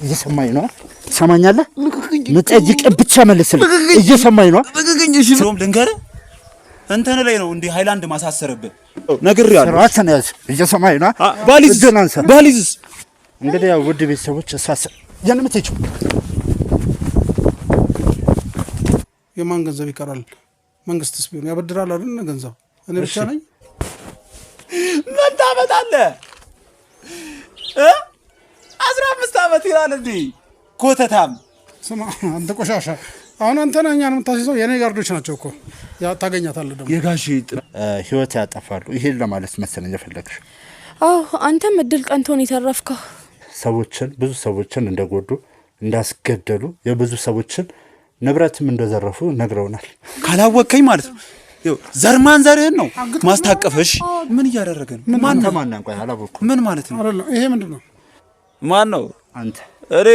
እየሰማኝ ነው ሰማኛለህ መጠይቅ ብቻ መልስልኝ እየሰማኝ ነው ሮም ልንገርህ እንተነ ላይ ነው እንዴ ሃይላንድ ማሳሰርብህ ነግሬያለሁ ራስን ያዝ እየሰማኝ ነው ባሊዝ እንግዲህ ያው ውድ ቤተሰቦች እሳስ የነምትይቹ የማን ገንዘብ ይቀራል መንግስትስ ቢሆን ያበድራል አይደል ገንዘብ እኔ ብቻ ነኝ ምን ታመጣለህ 15 አመት ይላል እንዴ ኮተታም ስማ አንተ ቆሻሻ አሁን አንተና እኛን የምታስይዘው የኔ ጋርዶች ናቸው እኮ ያ ታገኛታለህ ደግሞ የጋሽ ህይወት ያጠፋሉ ይሄን ለማለት መሰለኝ የፈለግሽ አዎ አንተም እድል ቀንቶን የተረፍከው ሰዎችን ብዙ ሰዎችን እንደጎዱ እንዳስገደሉ የብዙ ሰዎችን ንብረትም እንደዘረፉ ነግረውናል ካላወቀኝ ማለት ነው ይው ዘርማን ዘርህን ነው ማስታቀፈሽ ምን እያደረገ ነው ማን እንኳን አላወኩም ምን ማለት ነው አይደለም ይሄ ምንድነው ማን ነው አንተ እሬ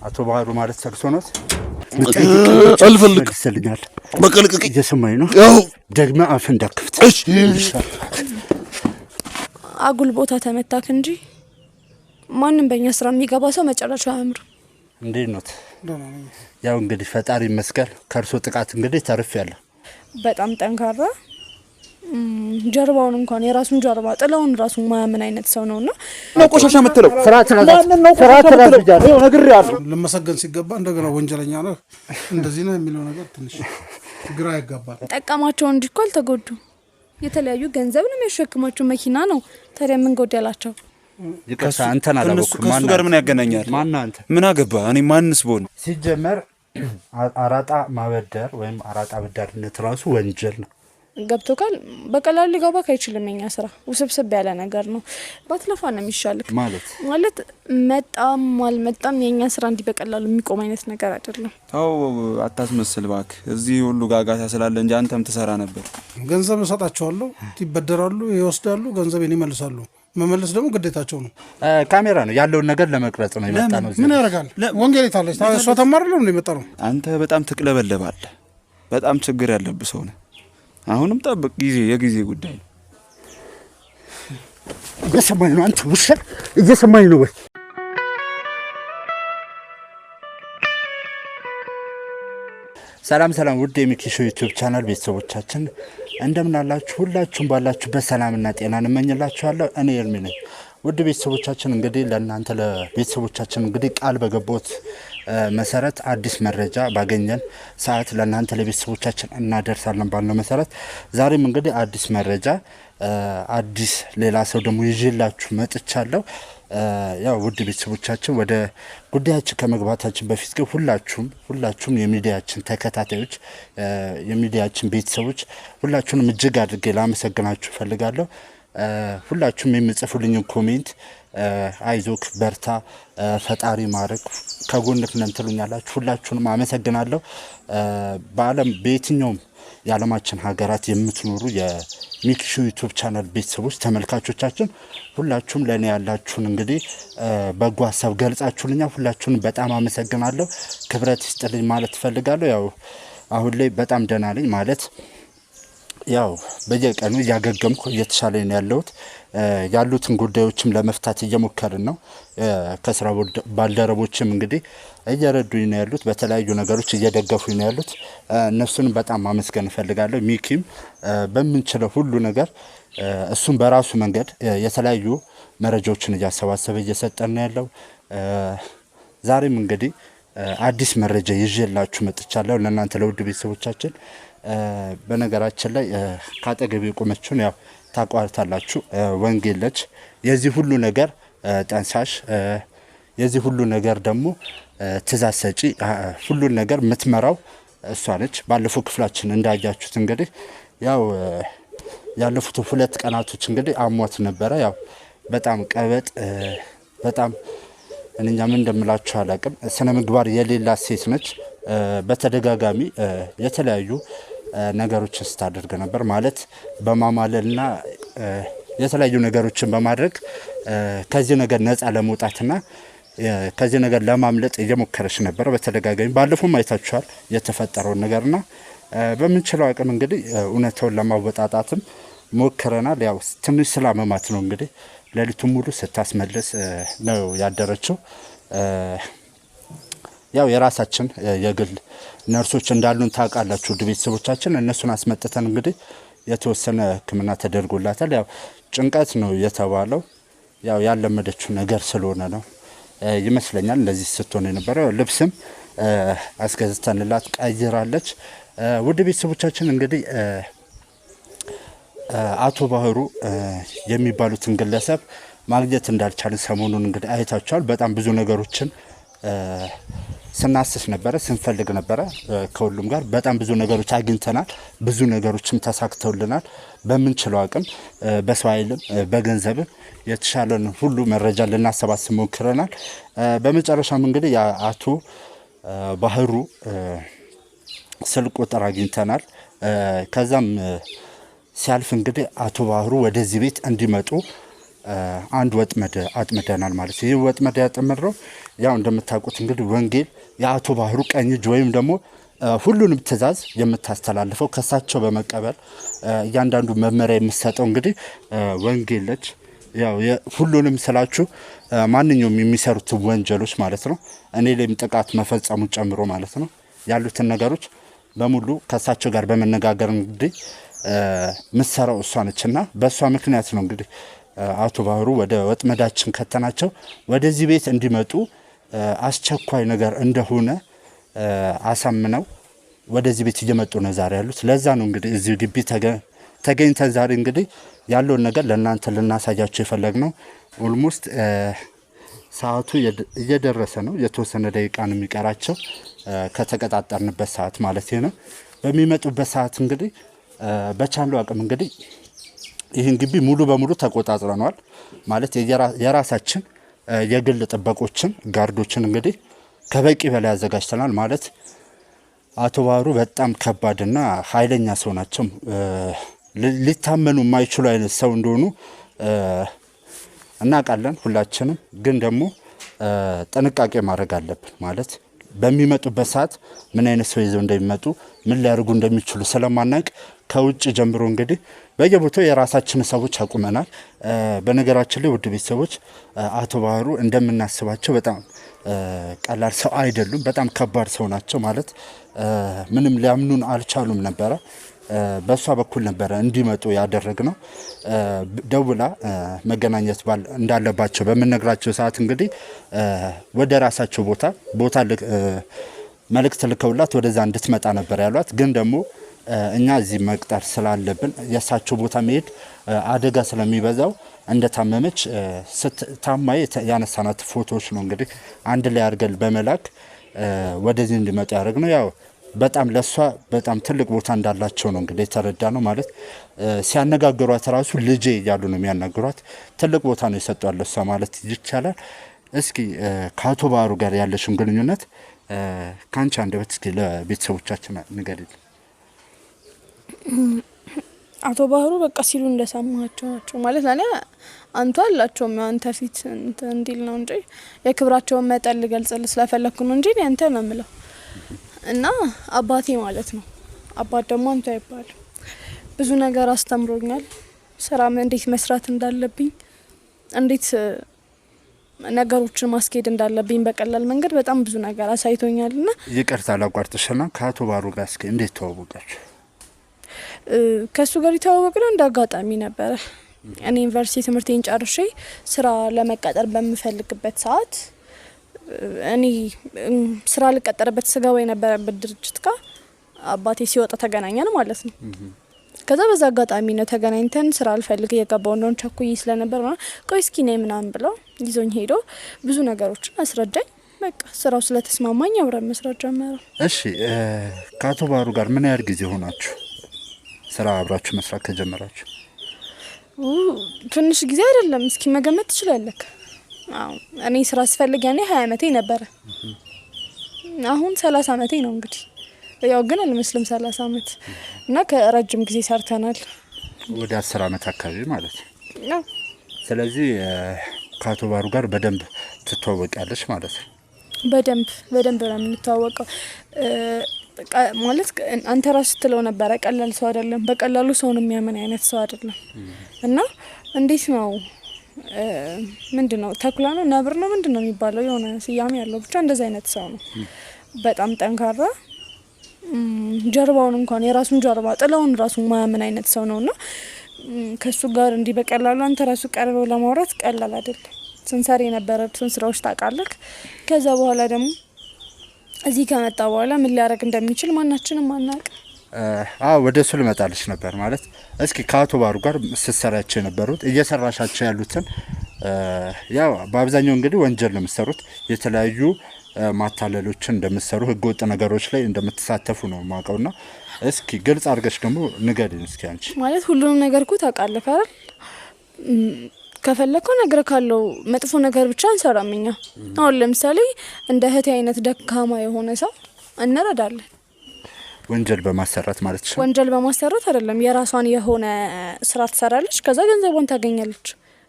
አቶ ባህሩ ማለት ሰክሶኖት አልፈልግ ይሰልኛል በቀልቅቅ እየሰማኝ ነው ያው ደግመህ አፍ እንዳከፍት እሺ አጉል ቦታ ተመታክ እንጂ ማንንም በእኛ ስራ የሚገባ ሰው መጨረሻ አያምር እንዴት ነው ያው እንግዲህ ፈጣሪ መስከር ከርሶ ጥቃት እንግዲህ ተርፌያለሁ በጣም ጠንካራ ጀርባውን እንኳን የራሱን ጀርባ ጥላውን ራሱን ማያምን አይነት ሰው ነውና ነው ቆሻሻ መተለው ፍራት ነው ነግሬያለሁ ለመሰገን ሲገባ እንደገና ወንጀለኛ ነው እንደዚህ ነው የሚለው ነገር ትንሽ ግራ ያጋባል ጠቀማቸው እንጂ እኮ አልተጎዱ የተለያዩ ገንዘብ ነው የሚያሸክማቸው መኪና ነው ታዲያ ምን ጎደላቸው ይከሳ አንተና አላወኩም ማን ጋር ምን ያገናኛል ማን አንተ ምን አገባ እኔ ማንስ ቦን ሲጀመር አራጣ ማበደር ወይም አራጣ በዳርነት ራሱ ወንጀል ነው ገብቶካል በቀላሉ ሊገባ አይችልም የኛ ስራ ውስብስብ ያለ ነገር ነው ባትለፋ ነው የሚሻልክ ማለት መጣም አልመጣም የኛ ስራ እንዲ በቀላሉ የሚቆም አይነት ነገር አይደለም ታው አታስመስል ባክ እዚህ ሁሉ ጋጋታ ስላለ እንጂ አንተም ትሰራ ነበር ገንዘብ ሰጣቸዋለሁ ይበደራሉ ይወስዳሉ ገንዘቤን ይመልሳሉ መመለስ ደግሞ ግዴታቸው ነው ካሜራ ነው ያለውን ነገር ለመቅረጽ ነው የመጣ ነው ምን ያደርጋል ወንጌል ይታለች ታሷ ተማርለው ነው የመጣ ነው አንተ በጣም ትቅለበለባለህ በጣም ችግር ያለብህ ሰው ነህ አሁንም ጠብቅ ጊዜ የጊዜ ጉዳይ ነው እየሰማኝ ነው አንተ ውሻ እየሰማኝ ነው ወይ ሰላም ውድ የሚኪሾ ዩቲዩብ ቻናል ቤተሰቦቻችን እንደምን አላችሁ ሁላችሁም ባላችሁበት ሰላምና ጤና እንመኝላችኋለሁ እኔ ኤርሚ ነኝ ውድ ቤተሰቦቻችን እንግዲህ ለእናንተ ለቤተሰቦቻችን እንግዲህ ቃል በገቦት መሰረት አዲስ መረጃ ባገኘን ሰዓት ለእናንተ ለቤተሰቦቻችን እናደርሳለን ባልነው መሰረት ዛሬም እንግዲህ አዲስ መረጃ አዲስ ሌላ ሰው ደግሞ ይዤላችሁ መጥቻለሁ ያው ውድ ቤተሰቦቻችን ወደ ጉዳያችን ከመግባታችን በፊት ግን ሁላችሁም የሚዲያችን ተከታታዮች የሚዲያችን ቤተሰቦች ሁላችሁንም እጅግ አድርጌ ላመሰግናችሁ ፈልጋለሁ ሁላችሁም የምጽፉልኝ ኮሜንት አይዞክ በርታ ፈጣሪ ማረክ ከጎንክ ነን ትሉኛላችሁ ሁላችሁንም አመሰግናለሁ በአለም በየትኛውም የዓለማችን ሀገራት የምትኖሩ የሚኪሾ ዩቲዩብ ቻናል ቤተሰቦች ተመልካቾቻችን ሁላችሁም ለኔ ያላችሁን እንግዲህ በጎ ሀሳብ ገልጻችሁልኛል ሁላችሁንም በጣም አመሰግናለሁ ክብረት ይስጥልኝ ማለት ፈልጋለሁ ያው አሁን ላይ በጣም ደህና ነኝ ማለት ያው በየቀኑ ያገገምኩ እየተሻለኝ ነው ያለሁት ያሉትን ጉዳዮችም ለመፍታት እየሞከርን ነው ከስራ ባልደረቦችም እንግዲህ እየረዱኝ ነው ያሉት በተለያዩ ነገሮች እየደገፉኝ ነው ያሉት እነሱንም በጣም ማመስገን ፈልጋለሁ ሚኪም በመንችለው ሁሉ ነገር እሱም በራሱ መንገድ የተለያዩ መረጃዎችን እያሰባሰበ እየሰጠን ነው ያለው ዛሬም እንግዲህ አዲስ መረጃ ይዤላችሁ መጥቻለሁ ለእናንተ ለውድ ቤተሰቦቻችን በነገራችን ላይ ካጠገብ የቆመችው ያው ታቋርታላችሁ ወንጌል ነች የዚህ ሁሉ ነገር ጠንሳሽ የዚህ ሁሉ ነገር ደግሞ ትእዛዝ ሰጪ ሁሉ ነገር የምትመራው እሷ ነች ባለፈው ክፍላችን እንዳያችሁት እንግዲህ ያው ያለፉት 2 ቀናቶች እንግዲህ አሟት ነበር ያው በጣም ቀበጥ በጣም እኛ ምን እንደምላችሁ አላቅም ስነ ምግባር የሌላት ሴት ነች በተደጋጋሚ የተለያዩ ነገሮችን ስታደርግ ነበር ማለት በማማለልና የተለያዩ ነገሮችን በማድረግ ከዚህ ነገር ነፃ ለመውጣትና ከዚህ ነገር ለማምለጥ እየሞከረች ነበር በተደጋጋሚ ባለፈው አይታችኋል የተፈጠረው ነገርና በምንችለው አቅም እንግዲህ እውነታውን ለማወጣጣትም ሞክረናል። ያው ትንሽ ስላመማት ነው እንግዲህ ሌሊቱን ሙሉ ስታስመልስ ነው ያደረችው። ያው የራሳችን የግል ነርሶች እንዳሉን ታውቃላችሁ ውድ ቤተሰቦቻችን። እነሱን አስመጥተን እንግዲህ የተወሰነ ሕክምና ተደርጎላታል። ያው ጭንቀት ነው የተባለው ያው ያለመደችው ነገር ስለሆነ ነው ይመስለኛል እንደዚህ ስትሆን የነበረው። ልብስም አስገዝተንላት ቀይራለች። ውድ ቤተሰቦቻችን እንግዲህ አቶ ባህሩ የሚባሉትን ግለሰብ ማግኘት እንዳልቻለን ሰሞኑን እንግዲህ አይታችኋል። በጣም ብዙ ነገሮችን ስናስስ ነበረ፣ ስንፈልግ ነበረ። ከሁሉም ጋር በጣም ብዙ ነገሮች አግኝተናል። ብዙ ነገሮችም ተሳክተውልናል። በምንችለው አቅም በሰው ኃይልም በገንዘብም የተሻለን ሁሉ መረጃ ልናሰባስብ ሞክረናል። በመጨረሻም እንግዲህ የአቶ ባህሩ ስልክ ቁጥር አግኝተናል። ከዛም ሲያልፍ እንግዲህ አቶ ባህሩ ወደዚህ ቤት እንዲመጡ አንድ ወጥመድ አጥምደናል ማለት ነው። ይህ ወጥመድ ያጠመድነው ያው እንደምታውቁት እንግዲህ ወንጌል የአቶ ባህሩ ቀኝ እጅ ወይም ደግሞ ሁሉንም ትእዛዝ የምታስተላልፈው ከሳቸው በመቀበል እያንዳንዱ መመሪያ የምትሰጠው እንግዲህ ወንጌል ነች። ያው ሁሉንም ስላችሁ ማንኛውም የሚሰሩት ወንጀሎች ማለት ነው እኔ ላይም ጥቃት መፈጸሙ ጨምሮ ማለት ነው ያሉትን ነገሮች በሙሉ ከሳቸው ጋር በመነጋገር እንግዲህ ምሰራው እሷ ነችና በእሷ ምክንያት ነው እንግዲህ አቶ ባህሩ ወደ ወጥመዳችን ከተናቸው ወደዚህ ቤት እንዲመጡ አስቸኳይ ነገር እንደሆነ አሳምነው ወደዚህ ቤት እየመጡ ነው ዛሬ ያሉት። ለዛ ነው እንግዲህ እዚህ ግቢ ተገኝተን ዛሬ እንግዲህ ያለውን ነገር ለእናንተ ልናሳያቸው የፈለግነው። ኦልሞስት ሰዓቱ እየደረሰ ነው። የተወሰነ ደቂቃ ነው የሚቀራቸው ከተቀጣጠርንበት ሰዓት ማለት ነው። በሚመጡበት ሰዓት እንግዲህ በቻለው አቅም እንግዲህ ይህን ግቢ ሙሉ በሙሉ ተቆጣጥረናል ማለት የራሳችን የግል ጥበቆችን ጋርዶችን እንግዲህ ከበቂ በላይ አዘጋጅተናል ማለት አቶ ባህሩ በጣም ከባድና ኃይለኛ ሰው ናቸው። ሊታመኑ የማይችሉ አይነት ሰው እንደሆኑ እናውቃለን ሁላችንም። ግን ደግሞ ጥንቃቄ ማድረግ አለብን ማለት በሚመጡበት ሰዓት ምን አይነት ሰው ይዘው እንደሚመጡ ምን ሊያደርጉ እንደሚችሉ ስለማናውቅ ከውጭ ጀምሮ እንግዲህ በየቦታው የራሳችን ሰዎች አቁመናል። በነገራችን ላይ ውድ ቤተሰቦች አቶ ባህሩ እንደምናስባቸው በጣም ቀላል ሰው አይደሉም። በጣም ከባድ ሰው ናቸው ማለት ምንም ሊያምኑን አልቻሉም ነበረ። በእሷ በኩል ነበረ እንዲመጡ ያደረግነው። ደውላ መገናኘት እንዳለባቸው በምነግራቸው ሰዓት እንግዲህ ወደ ራሳቸው ቦታ መልእክት ልከውላት ወደዛ እንድትመጣ ነበር ያሏት። ግን ደግሞ እኛ እዚህ መቅጠር ስላለብን የእሳቸው ቦታ መሄድ አደጋ ስለሚበዛው እንደታመመች ታማኝ ያነሳናት ፎቶዎች ነው እንግዲህ አንድ ላይ አድርገን በመላክ ወደዚህ እንዲመጡ ያደረግነው። ያው በጣም ለሷ በጣም ትልቅ ቦታ እንዳላቸው ነው እንግዲህ የተረዳ ነው ማለት ሲያነጋግሯት ራሱ ልጄ እያሉ ነው የሚያናግሯት። ትልቅ ቦታ ነው የሰጧት ለሷ ማለት ይቻላል። እስኪ ከአቶ ባህሩ ጋር ያለሽን ግንኙነት ካንቺ አንደበት እስኪ ለቤተሰቦቻችን ንገሪልን። አቶ ባህሩ በቃ ሲሉ እንደሰማቸው ናቸው ማለት ለኔ አንተ አላቸውም አንተ ፊት እንዲል ነው እንጂ የክብራቸውን መጠን ልገልጽልህ ስለፈለኩ ነው እንጂ አንተ ነው የምለው። እና አባቴ ማለት ነው። አባት ደግሞ አንተ ይባል ብዙ ነገር አስተምሮኛል። ስራም እንዴት መስራት እንዳለብኝ እንዴት ነገሮችን ማስኬድ እንዳለብኝ በቀላል መንገድ በጣም ብዙ ነገር አሳይቶኛልና ይቅርታ ላቋርጥሽና ከአቶ ባህሩ ጋር እስኪ እንዴት ተዋወቃችሁ? ከሱ ጋር የተዋወቅነው እንዳጋጣሚ ነበረ። እኔ ዩኒቨርሲቲ ትምህርቴን ጨርሼ ስራ ለመቀጠር በምፈልግበት ሰዓት እኔ ስራ ልቀጠርበት ስጋው የነበረበት ድርጅት ጋር አባቴ ሲወጣ ተገናኘን ማለት ነው። ከዛ በዛ አጋጣሚ ነው ተገናኝተን ስራ አልፈልግ የገባው ነው ቸኩይ ስለነበር ማለት ቆይ እስኪ ነይ ምናምን ብለው ይዞኝ ሄዶ ብዙ ነገሮችን አስረዳኝ። በቃ ስራው ስለተስማማኝ አብረን መስራት ጀመረ። እሺ ከአቶ ባህሩ ጋር ምን ያህል ጊዜ ሆናችሁ ስራ አብራችሁ መስራት ከጀመራችሁ? ትንሽ ጊዜ አይደለም። እስኪ መገመት ትችላለህ? አዎ እኔ ስራ ስፈልግ ያኔ 20 አመቴ ነበረ። አሁን 30 አመቴ ነው እንግዲህ ያው ግን አልመስልም 30 አመት እና ከረጅም ጊዜ ሰርተናል። ወደ 10 አመት አካባቢ ማለት ነው። ስለዚህ ከአቶ ባህሩ ጋር በደንብ ትተዋወቂያለሽ ማለት ነው? በደንብ ነው የምንተዋወቀው። ማለት አንተ ራስህ ትለው ነበር ቀላል ሰው አይደለም፣ በቀላሉ ሰውን የሚያምን አይነት ሰው አይደለም። እና እንዴት ነው ምንድነው ተኩላ ነው ነብር ነው ምንድነው የሚባለው የሆነ ስያሜ ያለው ብቻ እንደዛ አይነት ሰው ነው። በጣም ጠንካራ ጀርባውን እንኳን የራሱን ጀርባ ጥላውን ራሱን ማያምን አይነት ሰው ነውና ከሱ ጋር እንዲህ በቀላሉ አንተ ራሱ ቀርበው ለማውራት ቀላል አይደለም። ስንሰራ የነበረውን ስራዎች ታውቃለህ። ከዛ በኋላ ደግሞ እዚህ ከመጣ በኋላ ምን ሊያረግ እንደሚችል ማናችንም አናውቅ። ወደ እሱ ልመጣልሽ ነበር ማለት እስኪ ከአቶ ባህሩ ጋር ስትሰራቸው የነበሩት እየሰራሻቸው ያሉትን ያው በአብዛኛው እንግዲህ ወንጀል ነው የምትሰሩት፣ የተለያዩ ማታለሎችን እንደምትሰሩ ህገወጥ ነገሮች ላይ እንደምትሳተፉ ነው ማውቀውና እስኪ ግልጽ አድርገሽ ደግሞ ንገሪኝ እስኪ አንቺ። ማለት ሁሉንም ነገር እኮ ታውቃለህ አይደል? ከፈለከው ነገር ካለው መጥፎ ነገር ብቻ አንሰራምኛ። አሁን ለምሳሌ እንደ እህቴ አይነት ደካማ የሆነ ሰው እንረዳለን። ወንጀል በማሰራት ማለት ነው። ወንጀል በማሰራት አይደለም፣ የራሷን የሆነ ስራ ትሰራለች፣ ከዛ ገንዘቧን ታገኛለች።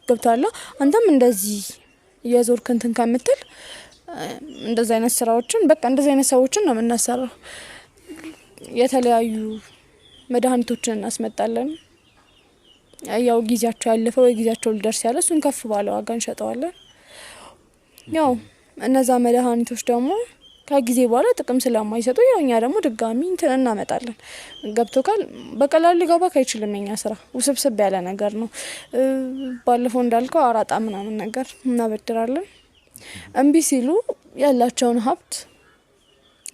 ገብቷላ? አንተም እንደዚህ የዞር ክንትን ከምትል እንደዚህ አይነት ስራዎችን በቃ እንደዚህ አይነት ሰዎችን ነው የምናሰራው። የተለያዩ መድኃኒቶችን እናስመጣለን። ያው ጊዜያቸው ያለፈው ወይ ጊዜያቸው ሊደርስ ያለ እሱን ከፍ ባለ ዋጋ እንሸጠዋለን። ያው እነዛ መድኃኒቶች ደግሞ ከጊዜ በኋላ ጥቅም ስለማይሰጡ ያው እኛ ደግሞ ድጋሚ እንትን እናመጣለን። ገብቶካል? በቀላሉ ሊገባክ አይችልም። የኛ ስራ ውስብስብ ያለ ነገር ነው። ባለፈው እንዳልከው አራጣ ምናምን ነገር እናበድራለን። እምቢ ሲሉ ያላቸውን ሀብት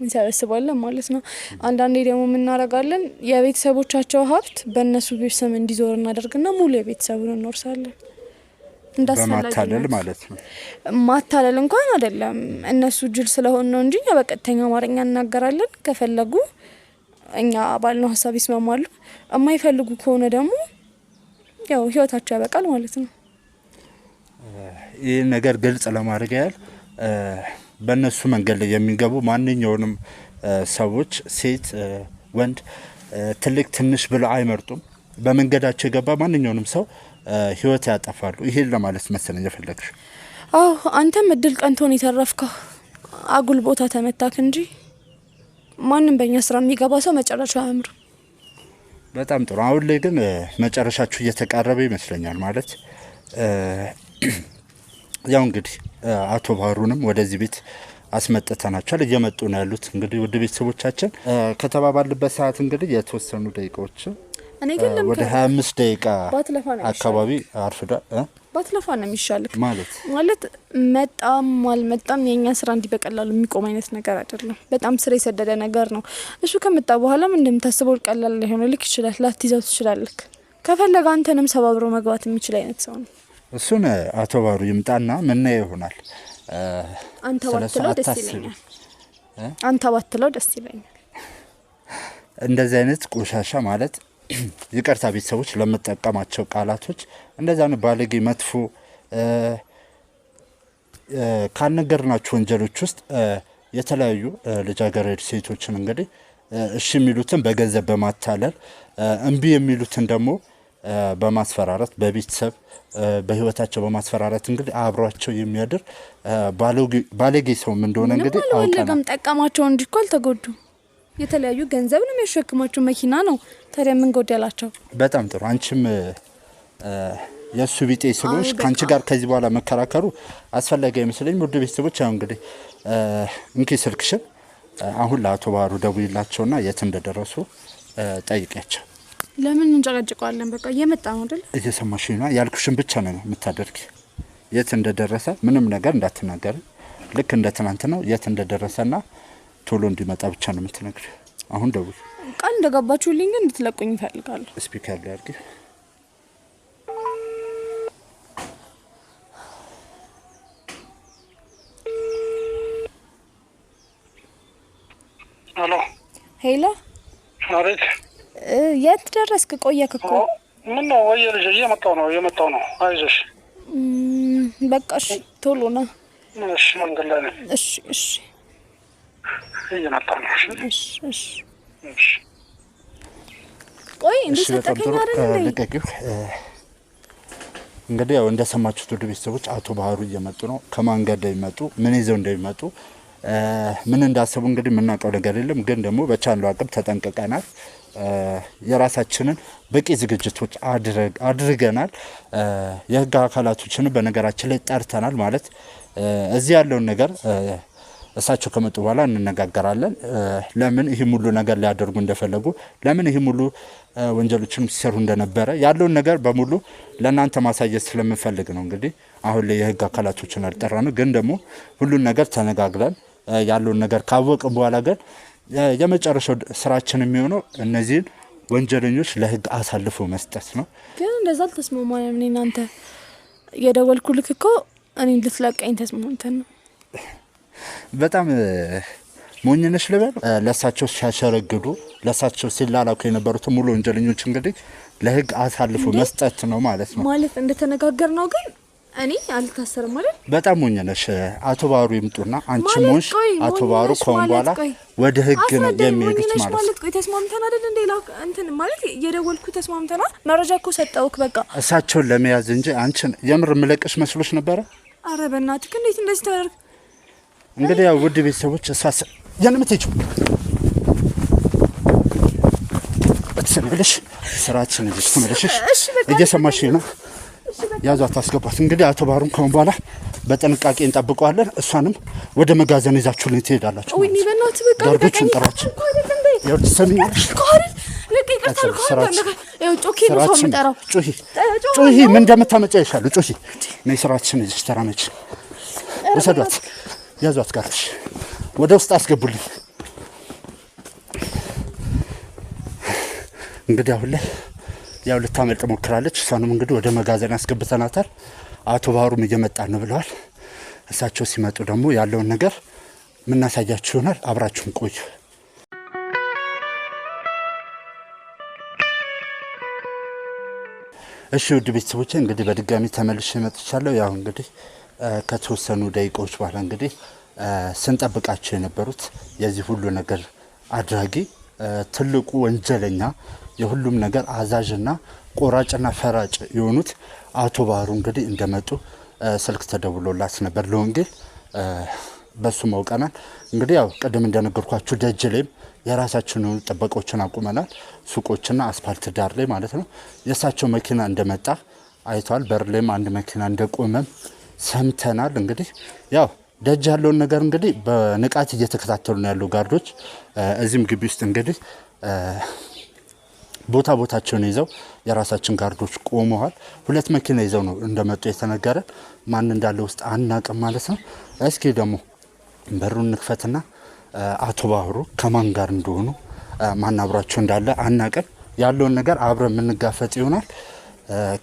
እንሰበስባለን ማለት ነው። አንዳንዴ ደግሞ ምን እናደርጋለን? የቤተሰቦቻቸው ሀብት በእነሱ ስም እንዲዞር እናደርግና ሙሉ የቤተሰቡን እንወርሳለን። በማታለል ማለት ነው። ማታለል እንኳን አይደለም፣ እነሱ ጅል ስለሆነ ነው እንጂ በቀጥተኛ አማርኛ እናገራለን። ከፈለጉ እኛ ባልነው ሀሳብ ይስማማሉ፣ የማይፈልጉ ከሆነ ደግሞ ያው ህይወታቸው ያበቃል ማለት ነው። ይህ ነገር ግልጽ ለማድረግ ያህል በእነሱ መንገድ ላይ የሚገቡ ማንኛውንም ሰዎች ሴት፣ ወንድ፣ ትልቅ ትንሽ ብለው አይመርጡም። በመንገዳቸው የገባ ማንኛውንም ሰው ህይወት ያጠፋሉ። ይሄን ለማለት መሰለኝ የፈለግሽ? አዎ አንተም እድል ቀንቶን የተረፍከው አጉል ቦታ ተመታክ እንጂ ማንም በእኛ ስራ የሚገባ ሰው መጨረሻው አያምርም። በጣም ጥሩ። አሁን ላይ ግን መጨረሻችሁ እየተቃረበ ይመስለኛል። ማለት ያው እንግዲህ አቶ ባህሩንም ወደዚህ ቤት አስመጥተናቸዋል፣ እየመጡ ነው ያሉት። እንግዲህ ውድ ቤተሰቦቻችን ከተባባልበት ሰዓት እንግዲህ የተወሰኑ ደቂቃዎች እኔ ግን ወደ 25 ደቂቃ አካባቢ አርፍዷል። ባትለፋ ነው የሚሻልክ። ማለት መጣም አልመጣም የኛ ስራ እንዲህ በቀላሉ የሚቆም አይነት ነገር አይደለም። በጣም ስር የሰደደ ነገር ነው። እሱ ከመጣ በኋላም እንደምታስበው ቀላል ሊሆን ይችላል፣ ላትይዘው ትችላለህ። ከፈለገ አንተንም ሰባብሮ መግባት የሚችል አይነት ሰው ነው። እሱን አቶ ባህሩ ይምጣና ምን ይሆናል? አንተ ባትለው ደስ ይለኛል። አንተ ባትለው ደስ ይለኛል። እንደዚህ አይነት ቆሻሻ ማለት ይቅርታ ቤተሰቦች ለምጠቀማቸው ቃላቶች እንደዛ ነው። ባለጌ፣ መጥፎ ካልነገርናችሁ ወንጀሎች ውስጥ የተለያዩ ልጃገረድ ሴቶችን እንግዲህ እሺ የሚሉትን በገንዘብ በማታለል እምቢ የሚሉትን ደግሞ በማስፈራራት በቤተሰብ በህይወታቸው በማስፈራራት እንግዲህ አብሯቸው የሚያድር ባለጌ ሰውም እንደሆነ እንግዲህ አውቀናል። ጠቀማቸው እንጂ እኮ አልተጎዱም። የተለያዩ ገንዘብ ነው የሚያሸክማቸው፣ መኪና ነው። ታዲያ ምን ጎደላቸው? በጣም ጥሩ። አንቺም የሱ ቢጤ ስለሆንሽ ካንቺ ጋር ከዚህ በኋላ መከራከሩ አስፈላጊ አይመስለኝም። ውድ ቤተሰቦች ያው እንግዲህ እንኪ ስልክሽን አሁን ለአቶ ባህሩ ደውይላቸውና የት እንደደረሱ ጠይቂያቸው። ለምን እንጨቀጭቀዋለን? በቃ እየመጣ ነው አይደል? እየሰማሽኝ ነው? ያልኩሽን ብቻ ነው የምታደርጊ። የት እንደደረሰ ምንም ነገር እንዳትናገሪ። ልክ እንደ ትናንት ነው የት እንደደረሰና ቶሎ እንዲመጣ ብቻ ነው የምትነግሪ። አሁን ደውይ። ቃል እንደገባችሁልኝ ግን እንድትለቁኝ እፈልጋለሁ። ስፒከር ላይ አድርጊ። ሄሎ ሄሎ። አቤት። የት ደረስክ? ቆየክ እኮ። ምን ነው? ወይ ልጅ እየመጣሁ ነው። አይዞሽ። በቃ እሺ፣ ቶሎ ና። እሺ፣ መንገድ ላይ ነኝ። እሺ እየመጣሁ ነው። እሺ። ቆይ እንድትሰጠኝ አይደል? ልቀቂው። እንግዲህ ያው እንደሰማችሁት ውድ ቤተሰቦች አቶ ባህሩ እየመጡ ነው። ከማንገድ ላይ ይመጡ ምን ይዘው እንደሚመጡ ምን እንዳሰቡ እንግዲህ የምናውቀው ነገር የለም። ግን ደግሞ በቻልነው አቅም ተጠንቅቀናል። የራሳችንን በቂ ዝግጅቶች አድርገናል። የህግ አካላቶችን በነገራችን ላይ ጠርተናል። ማለት እዚህ ያለውን ነገር እሳቸው ከመጡ በኋላ እንነጋገራለን። ለምን ይህ ሙሉ ነገር ሊያደርጉ እንደፈለጉ፣ ለምን ይህ ሙሉ ወንጀሎችን ሲሰሩ እንደነበረ ያለውን ነገር በሙሉ ለእናንተ ማሳየት ስለምንፈልግ ነው። እንግዲህ አሁን ላይ የህግ አካላቶችን አልጠራንም። ግን ደግሞ ሁሉን ነገር ተነጋግረን ያለውን ነገር ካወቅን በኋላ ግን የመጨረሻው ስራችን የሚሆነው እነዚህን ወንጀለኞች ለህግ አሳልፎ መስጠት ነው። ግን እንደዛ አልተስማማንም። እኔ እናንተ የደወልኩልክ እኮ እኔ ልትለቀኝ ተስማምተን ነው። በጣም ሞኝነሽ ልበል። ለሳቸው ሲያሸረግዱ ለሳቸው ሲላላኩ የነበሩት ሙሉ ወንጀለኞች እንግዲህ ለህግ አሳልፎ መስጠት ነው ማለት ነው። ማለት እንደተነጋገር ነው። ግን እኔ አልታሰርም ማለት በጣም ሞኝነሽ። አቶ ባህሩ ይምጡና አንቺ ሞሽ አቶ ባህሩ ከሆነ በኋላ ወደ ህግ ነው የሚሄዱት ማለት ቆይ ተስማምተን አይደል እንዴ? እንትን ማለት የደወልኩ ተስማምተናል። መረጃ እኮ ሰጠውክ በቃ እሳቸውን ለመያዝ እንጂ አንቺን የምር ምለቅሽ መስሎሽ ነበረ? አረ በእናትህ እንዴት እንደዚህ ታደርግ? እንግዲህ ያው ውድ ቤተሰቦች እሳስ የነምትይጩ በተሰበለሽ ስራችን እንጂ ተመለሽሽ እየሰማሽ ነው። ያዟት አስገባት። እንግዲህ አቶ ባህሩን ከሆነ በኋላ በጥንቃቄ እንጠብቀዋለን። እሷንም ወደ መጋዘን ይዛችሁልኝ ትሄዳላችሁ። ወይ ኒ በእናትህ በቃ ጋርዶቹን ጥራችሁ ያው ትሰሚኛለሽ። ጩሂ ምን እንደምታመጫ ይሻሉ። ጩሂ ነይ ስራችን እዚህ ተራመች። ወሰዷት፣ ያዟት፣ ጋርሽ ወደ ውስጥ አስገቡልኝ። እንግዲህ አሁን ላይ ያው ልታመልጥ ሞክራለች። እሷንም እንግዲህ ወደ መጋዘን አስገብተናታል። አቶ ባህሩም እየመጣ ነው ብለዋል። እሳቸው ሲመጡ ደግሞ ያለውን ነገር ምናሳያችሁ ይሆናል። አብራችሁን ቆዩ። እሺ ውድ ቤተሰቦቼ እንግዲህ በድጋሚ ተመልሼ መጥቻለሁ። ያው እንግዲህ ከተወሰኑ ደቂቃዎች በኋላ እንግዲህ ስንጠብቃቸው የነበሩት የዚህ ሁሉ ነገር አድራጊ ትልቁ ወንጀለኛ የሁሉም ነገር አዛዥና ቆራጭና ፈራጭ የሆኑት አቶ ባህሩ እንግዲህ እንደመጡ ስልክ ተደውሎላት ነበር ለወንጌል። በሱ ማውቀናል። እንግዲህ ያው ቀደም እንደነገርኳችሁ ደጅ ላይም የራሳችን ጥበቆችን አቁመናል። ሱቆችና አስፋልት ዳር ላይ ማለት ነው። የእሳቸው መኪና እንደመጣ አይቷል። በር ላይም አንድ መኪና እንደቆመም ሰምተናል። እንግዲህ ያው ደጅ ያለውን ነገር እንግዲህ በንቃት እየተከታተሉ ነው ያሉ ጋርዶች። እዚህም ግቢ ውስጥ እንግዲህ ቦታቸውን ይዘው የራሳችን ጋርዶች ቆመዋል። ሁለት መኪና ይዘው ነው እንደመጡ የተነገረ። ማን እንዳለ ውስጥ አናቅም ማለት ነው። እስኪ ደግሞ በሩን እንክፈትና አቶ ባህሩ ከማን ጋር እንደሆኑ ማን አብሯቸው እንዳለ አናቅም። ያለውን ነገር አብረን የምንጋፈጥ ይሆናል።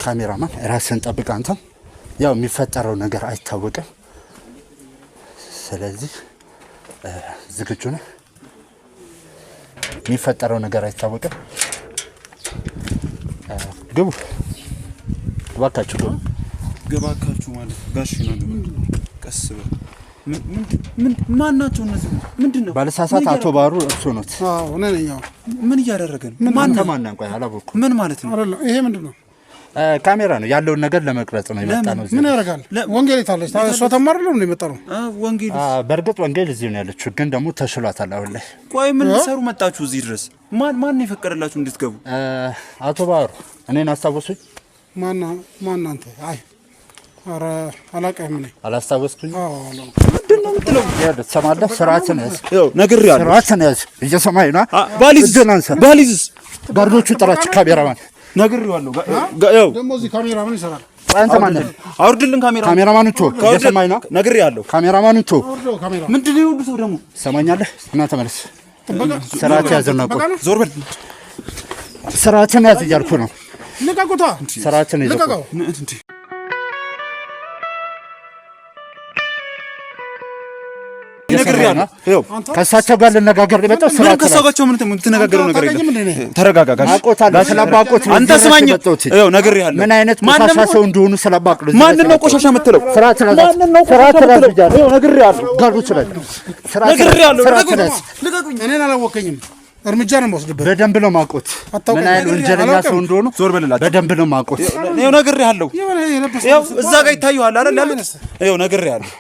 ካሜራማን ራስን ጠብቅ። አንተም ያው የሚፈጠረው ነገር አይታወቅም። ስለዚህ ዝግጁ ነህ? የሚፈጠረው ነገር አይታወቅም። ግቡ እባካችሁ፣ ግቡ ገባካችሁ ማለት ጋሽ ነው። ቀስ በል ማን ናቸው እነዚህ? ምንድነው? ባለሳሳት አቶ ባህሩ እርሱ ነው። አዎ እኔ ነኝ። ምን እያደረገ ነው? ማን ነው? ቆይ አላወኩም። ምን ማለት ነው? አይደለም ይሄ ምንድነው? ካሜራ ነው ያለውን ነገር ለመቅረጽ ነው የመጣ ነው። ምን ያደርጋል? ወንጌል ታለች ታሷ ተማር ነው የመጣ ነው። ወንጌል በእርግጥ ወንጌል እዚህ ነው ያለችው፣ ግን ደግሞ ተሽሏታል አሁን ላይ። ቆይ ምን ልትሰሩ መጣችሁ እዚህ ድረስ? ማን የፈቀደላችሁ እንድትገቡ? አቶ ባህሩ እኔን አስታወሱኝ? ማን አንተ? አይ አረ አላቀም ነኝ። አላስታወስኩኝ። ምንድነው የምትለው? ትሰማለህ? ስርዓትን ያዝ። ያው ነግሬሃለሁ። ስርዓትን ያዝ። እየሰማኸኝ ነው? ባሊዝስ ጋርዶቹ ጥራችሁ ካሜራማን ነግሬዋለሁ። ያው ደግሞ እዚህ ካሜራማን ይሰራል። አንተ ማን ነህ? አውርድልን ካሜራማኑ ቶ እየሰማኸኝ ነው? ነግሬሃለሁ። ካሜራማኑ ቶ ምንድነው የሁሉ ሰው ደግሞ? ትሰማኛለህ? እና ተመለስ። ስርዓት ያዝና ቆይ። ዞር በል። ስርዓትን ያዝ እያልኩ ነው። ልቀቁታ። ስርዓትን ይዘው ልቀቀው። ነግሬሃለሁ። ከእሳቸው ጋር ልነጋገር የመጣው ስርዓት ከእሳቸው ምን የምትነጋገረው ነገር የለም። ተረጋጋ ጋሽ። ስለባቆት አንተ ስማኝ። ይኸው ነግሬሃለሁ። ምን አይነት ቆሻሻ ሰው እንደሆኑ ስለባቅ ነው። ማንን ነው ቆሻሻ የምትለው? ስርዓት ያዝ። ስርዓት ያዝ ብያለሁ። ይኸው ነግሬሃለሁ። ጋርዶች ላይ ነግሬሃለሁ። እኔን አላወቀኝም። እርምጃ ነው የምወስድበት። በደንብ ነው ማቆት። ምን አይነት ወንጀለኛ ሰው እንደሆኑ ዞር በልላቸው። በደንብ ነው ማቆት። ይኸው ነግሬሃለሁ። ይኸው እዛ ጋር ይታዩሃል አይደል? ያሉት ይኸው ነግሬሃለሁ።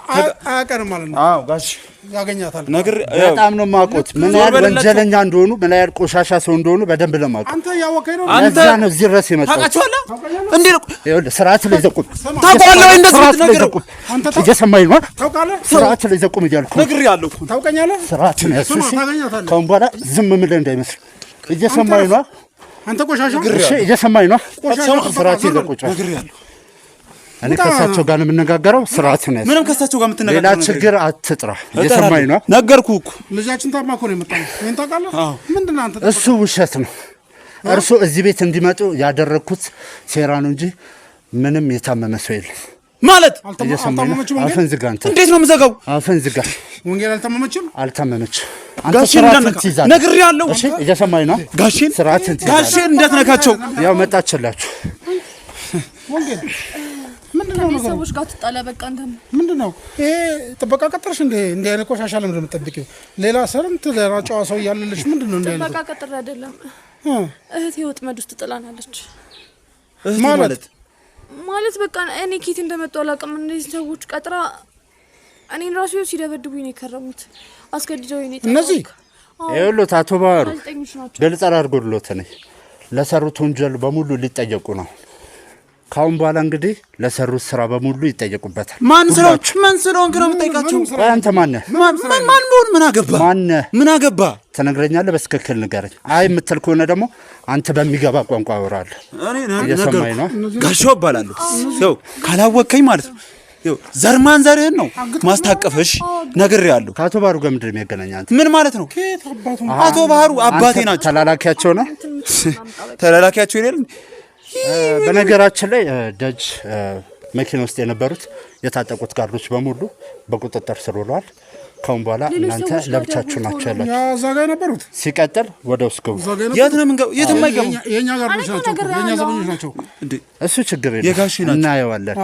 አያቀርም ማለት ነው። አዎ ጋሽ ያገኛታል። ነገር በጣም ነው የማውቁት ምን ያህል ወንጀለኛ እንደሆኑ ምን ያህል ቆሻሻ ሰው እንደሆኑ በደንብ ነው የማውቁት። አንተ ያወቀኝ ነው። አንተ ነው እዚህ ድረስ የመጣው። ታውቃቸዋለህ እንዴ? ይኸውልህ ስርዓት ላይ ዘቁም። ታውቃለህ ወይ? እንደዚህ ነገር አንተ እየሰማኝ ነው። ታውቃለህ? ስርዓት ላይ ዘቁም እያልኩ ነግሬሃለሁ። ታውቀኛለህ? ስርዓት ነው ያሱ። ከአሁን በኋላ ዝም ምን እንዳይመስል እየሰማኝ ነው። አንተ ቆሻሻ እሺ እየሰማኝ ነው። ስርዓት ይዘቁጭ። ነግሬሃለሁ። እኔ ከእሳቸው ጋር ነው የምንነጋገረው። ስርዓት ነው ያሱ። ምንም ከእሳቸው ጋር የምትነጋገረው ሌላ ችግር አትጥራ። እየሰማኝ ነው። ነገርኩህ እኮ ልጃችን ታማ እኮ ነው የመጣው። ይሄን ታውቃለህ? ምንድን ነው አንተ? እሱ ውሸት ነው። እርሱ እዚህ ቤት እንዲመጡ ያደረግኩት ሴራ ነው እንጂ ምንም የታመመ ሰው የለም። ማለት አልታመመችም። አፈን ዝጋ። አንተ እንዴት ነው የምዘጋው? አፈን ዝጋ። ወንጌል አልታመመችም። አንተ ጋሼን ስርዓትን ነግሬሃለሁ። እሺ እየሰማኝ ነው። ጋሼን ስርዓትን ጋሼን እንዳትነካቸው። ያው መጣችላችሁ። ወንጌል ምንድነው ነው? ሰዎች ጋር ትጣላ። በቃ አንተ ምንድነው ይሄ? ጥበቃ ቀጥረሽ እንደ አይነት ቆሻሻ ለምን እንደምትጠብቂው? ሌላ ስንት ለራጫዋ ሰው እያለልሽ ምንድነው እንደ አይነት? ጥበቃ ቀጥሬ አይደለም። እህቴ ወጥመድ ውስጥ ጥላናለች። ማለት በቃ እኔ ኬት እንደመጡ አላውቅም። እነዚህ ሰዎች ቀጥራ እኔን ራሱ ሲደበድቡኝ ነው የከረሙት። አስገድደው ነው እነዚህ ይኸውልህ አቶ ባህሩ ግልጽ አድርጎልዎት ነው ለሰሩት ወንጀል በሙሉ ሊጠየቁ ነው። ካሁን በኋላ እንግዲህ ለሰሩት ስራ በሙሉ ይጠየቁበታል። ማን ስለሆንክ ነው የምጠይቃቸው? አንተ ማን ነህ? ማን ቢሆን ምን አገባ? ምን አገባ ትነግረኛለህ? በትክክል ንገረኝ። አይ የምትል ከሆነ ደግሞ አንተ በሚገባ ቋንቋ አወራለሁ። እየሰማኝ ነው? ጋሻው እባላለሁ። ይኸው ካላወቅከኝ ማለት ነው ይኸው ዘርማን ዘርህን ነው ማስታቀፈሽ ነግሬሃለሁ። ከአቶ ባህሩ ጋር ምንድን ነው የሚያገናኝ? አንተ ምን ማለት ነው? አቶ ባህሩ አባቴ ናቸው። ተላላኪያቸው ነው? ተላላኪያቸው ይላል። በነገራችን ላይ ደጅ መኪና ውስጥ የነበሩት የታጠቁት ጋርዶች በሙሉ በቁጥጥር ስር ውለዋል። ካሁን በኋላ እናንተ ለብቻችሁ ናችሁ ያላችሁ። ያ እዛ ጋር የነበሩት ሲቀጥል ወደ ውስጥ ገቡ። የት ነው የምንገባው? የትም አይገቡም። የኛ ጋርዶች ናቸው፣ የኛ ዘበኞች ናቸው። እሱ ችግር የለም፣ እናየዋለን